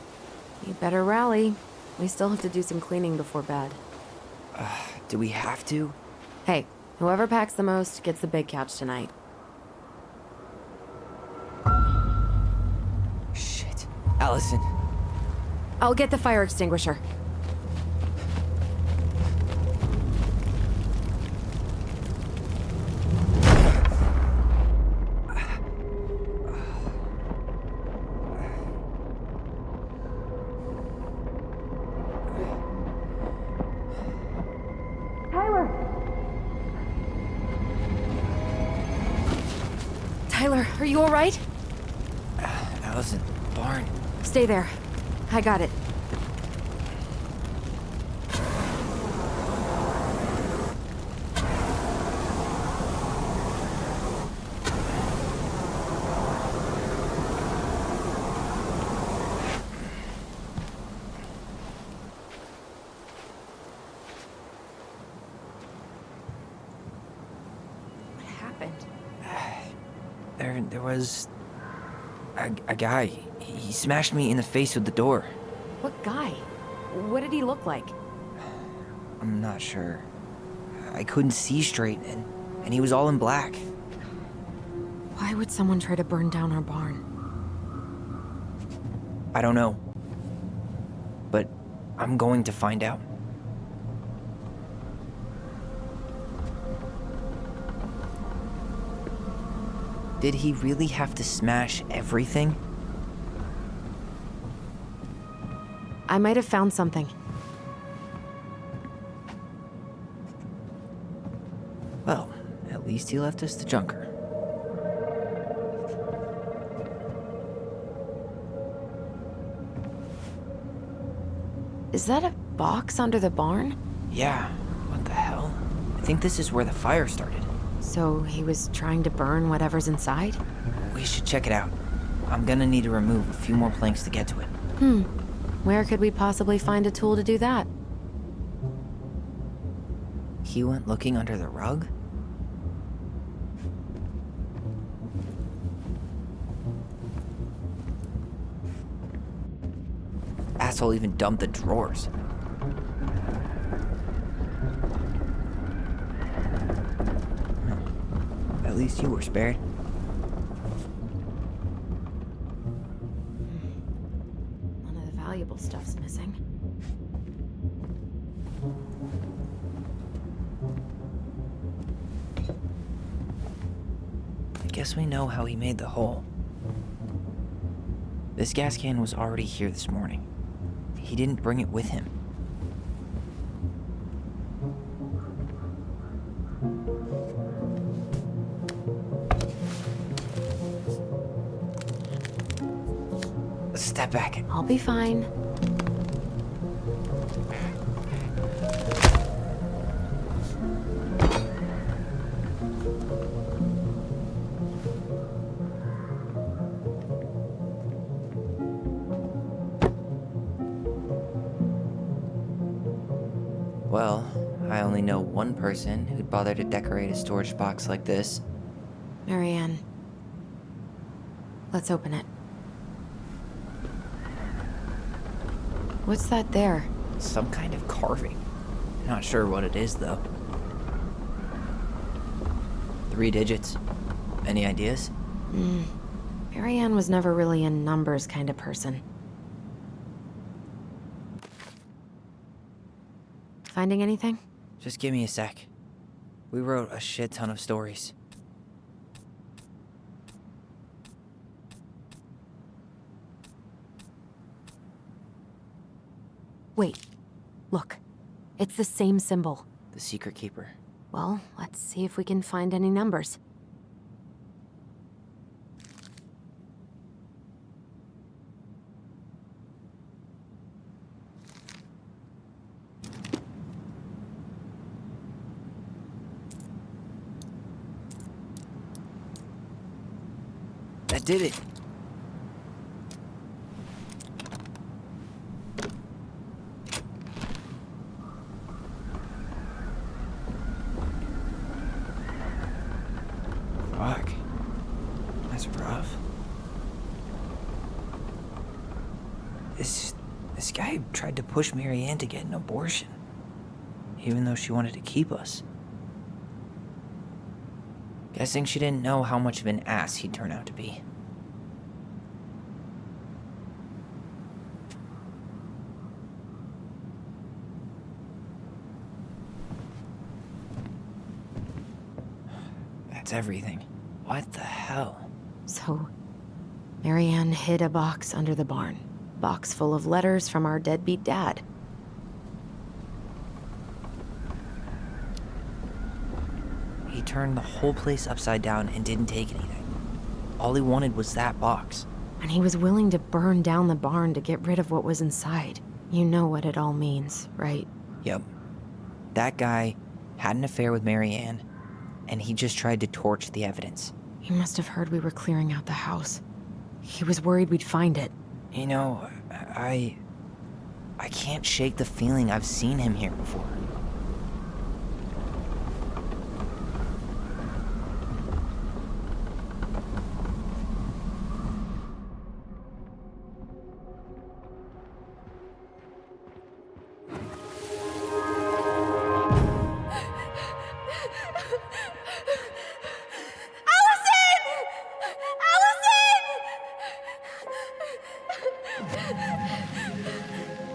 B: You better rally. We still have to do some cleaning before bed.
A: Do we have to?
B: Hey, whoever packs the most gets the big couch tonight.
A: Shit. Allison.
B: I'll get the fire extinguisher. Tyler, are you all right?
A: Allison, barn.
B: Stay there. I got it. What happened?
A: There was a guy. He smashed me in the face with the door.
B: What guy? What did he look like?
A: I'm not sure. I couldn't see straight, and he was all in black.
B: Why would someone try to burn down our barn?
A: I don't know. But I'm going to find out. Did he really have to smash everything?
B: I might have found something.
A: Well, at least he left us the junker.
B: Is that a box under the barn?
A: Yeah, what the hell? I think this is where the fire started.
B: So he was trying to burn whatever's inside?
A: We should check it out. I'm gonna need to remove a few more planks to get to it.
B: Where could we possibly find a tool to do that?
A: He went looking under the rug? Asshole even dumped the drawers. At least you were spared.
B: None of the valuable stuff's missing.
A: I guess we know how he made the hole. This gas can was already here this morning. He didn't bring it with him. Step back.
B: I'll be fine.
A: Well, I only know one person who'd bother to decorate a storage box like this.
B: Marianne. Let's open it. What's that there?
A: Some kind of carving. Not sure what it is, though. 3 digits. Any ideas?
B: Marianne was never really a numbers kind of person. Finding anything?
A: Just give me a sec. We wrote a shit ton of stories.
B: Wait. Look. It's the same symbol.
A: The Secret Keeper.
B: Well, let's see if we can find any numbers.
A: That did it. Fuck. That's rough. This guy tried to push Marianne to get an abortion, even though she wanted to keep us. Guessing she didn't know how much of an ass he'd turn out to be. That's everything. What the hell?
B: So, Marianne hid a box under the barn. Box full of letters from our deadbeat dad.
A: He turned the whole place upside down and didn't take anything. All he wanted was that box.
B: And he was willing to burn down the barn to get rid of what was inside. You know what it all means, right?
A: Yep. That guy had an affair with Marianne, and he just tried to torch the evidence.
B: He must have heard we were clearing out the house. He was worried we'd find it.
A: You know, I can't shake the feeling I've seen him here before.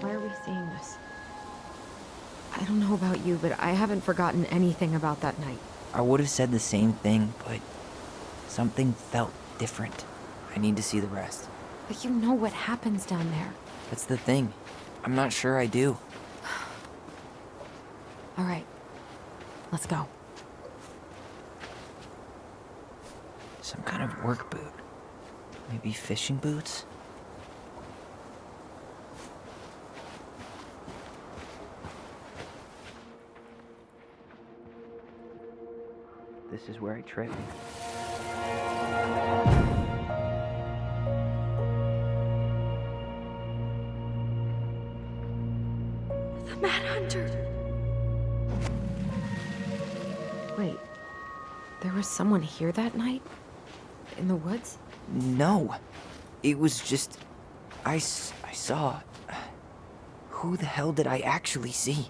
B: Why are we seeing this? I don't know about you, but I haven't forgotten anything about that night.
A: I would have said the same thing, but something felt different. I need to see the rest.
B: But you know what happens down there.
A: That's the thing. I'm not sure I do.
B: All right, let's go.
A: Some kind of work boot. Maybe fishing boots? this is where I tripped.
K: The Mad Hunter.
B: Wait, there was someone here that night? In the woods?
A: No. It was just... I saw... Who the hell did I actually see?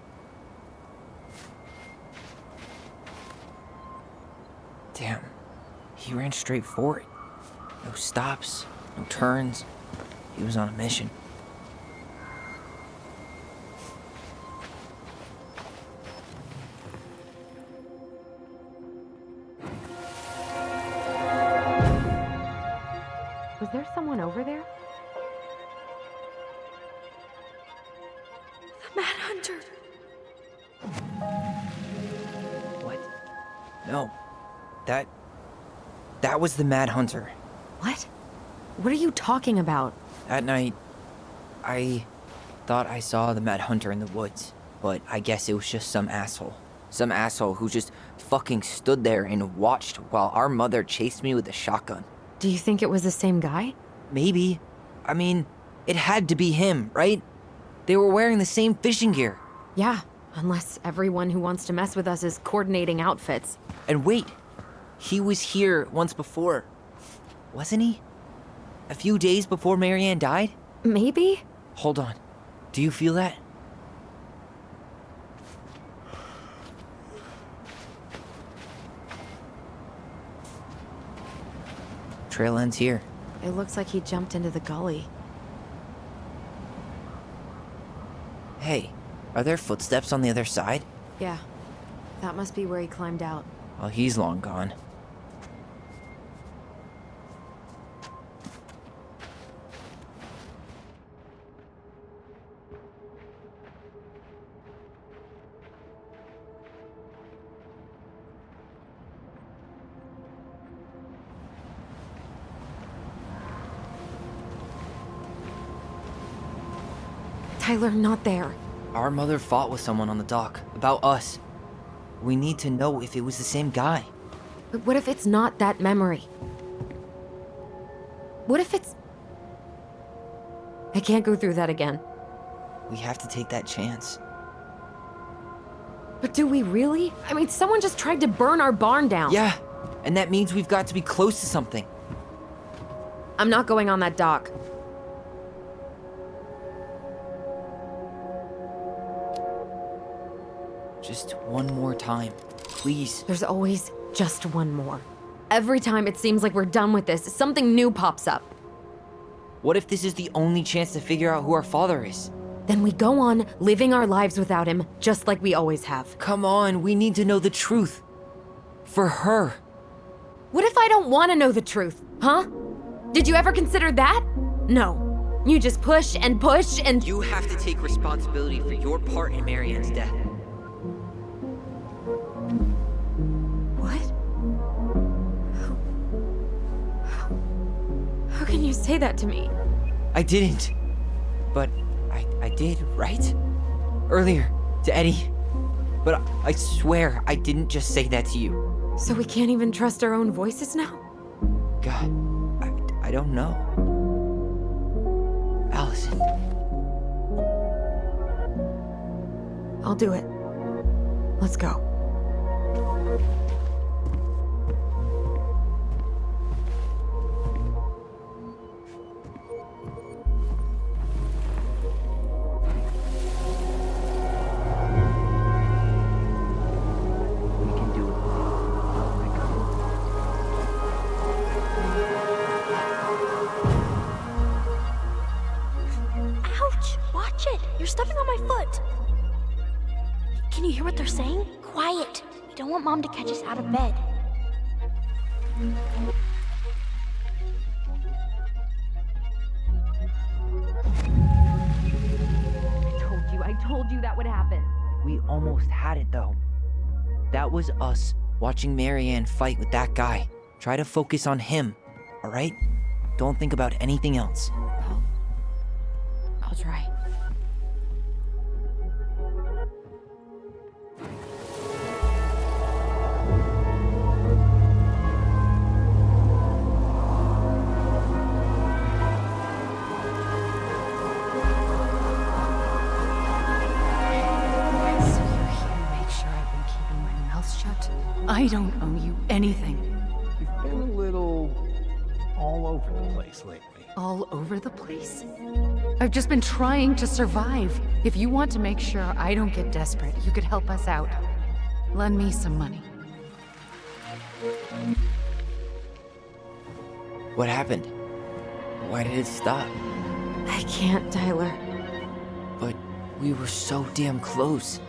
A: Damn. He ran straight for it. No stops, no turns. He was on a mission.
B: Was there someone over there?
K: The Mad Hunter.
A: What? No. That was the Mad Hunter.
B: What? What are you talking about?
A: That night, I thought I saw the Mad Hunter in the woods, but I guess it was just some asshole. Some asshole who just fucking stood there and watched while our mother chased me with a shotgun.
B: Do you think it was the same guy?
A: Maybe. I mean, it had to be him, right? They were wearing the same fishing gear.
B: Yeah, unless everyone who wants to mess with us is coordinating outfits.
A: And wait, he was here once before, wasn't he? A few days before Marianne died?
B: Maybe?
A: Hold on. Do you feel that? Trail ends here.
B: It looks like he jumped into the gully.
A: Hey, are there footsteps on the other side?
B: Yeah, that must be where he climbed out.
A: Well, he's long gone.
B: Tyler, not there.
A: Our mother fought with someone on the dock about us. We need to know if it was the same guy.
B: But what if it's not that memory? What if it's... I can't go through that again.
A: We have to take that chance.
B: But do we really? I mean, someone just tried to burn our barn down.
A: Yeah, and that means we've got to be close to something.
B: I'm not going on that dock.
A: Just one more time, please.
B: There's always just one more. Every time it seems like we're done with this, something new pops up.
A: What if this is the only chance to figure out who our father is?
B: Then we go on living our lives without him, just like we always have.
A: Come on, we need to know the truth. For her.
B: What if I don't want to know the truth, huh? Did you ever consider that? No. You just push and push and...
A: You have to take responsibility for your part in Marianne's death.
B: What? How can you say that to me?
A: I didn't. But I did, right? Earlier, to Eddie. But I swear I didn't just say that to you.
B: So we can't even trust our own voices now?
A: God, I don't know. Allison.
B: I'll do it. Let's go.
K: You're stepping on my foot. Can you hear what they're saying? Quiet. We don't want Mom to catch us out of bed.
B: I told you that would happen.
A: We almost had it, though. That was us watching Marianne fight with that guy. Try to focus on him, all right? Don't think about anything else.
B: I'll try.
L: I don't owe you anything.
E: You've been a little all over the place lately.
L: All over the place? I've just been trying to survive. If you want to make sure I don't get desperate, you could help us out. Lend me some money.
A: What happened? Why did it stop?
B: I can't, Tyler.
A: But we were so damn close.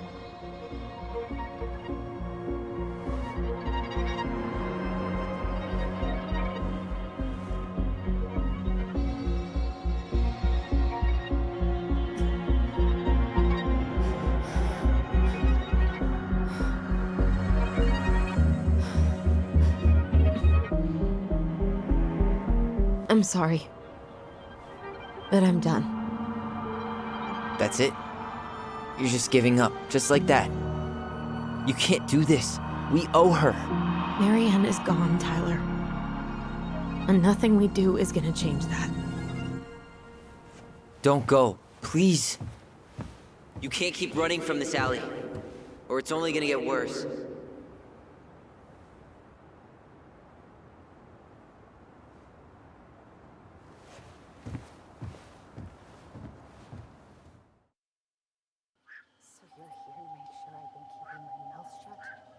B: I'm sorry. But I'm done.
A: That's it? You're just giving up, just like that. You can't do this. We owe her.
B: Marianne is gone, Tyler. And nothing we do is gonna change that.
A: Don't go, please. You can't keep running from this alley, or it's only gonna get worse.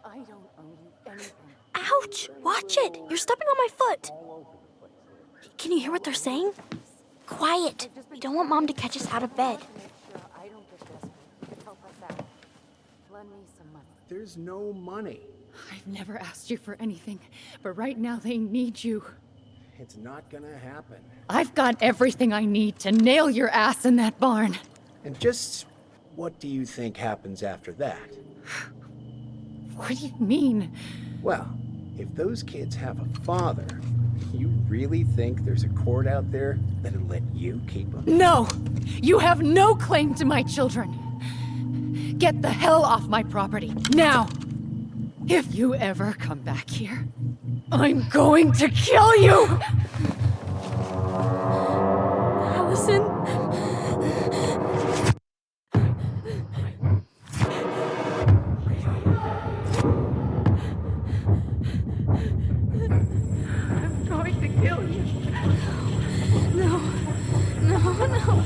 L: I don't owe you anything.
K: Ouch! Watch it! You're stepping on my foot! Can you hear what they're saying? Quiet! We don't want Mom to catch us out of bed.
L: I don't get desperate. You could help us out. Lend me some money.
E: There's no money.
L: I've never asked you for anything, but right now they need you.
E: It's not gonna happen.
L: I've got everything I need to nail your ass in that barn.
E: And just what do you think happens after that?
L: What do you mean?
E: Well, if those kids have a father, you really think there's a court out there that'll let you keep them?
L: No! You have no claim to my children. Get the hell off my property, now! If you ever come back here, I'm going to kill you!
K: Allison?
L: I'm going to kill you.
K: No. No, no.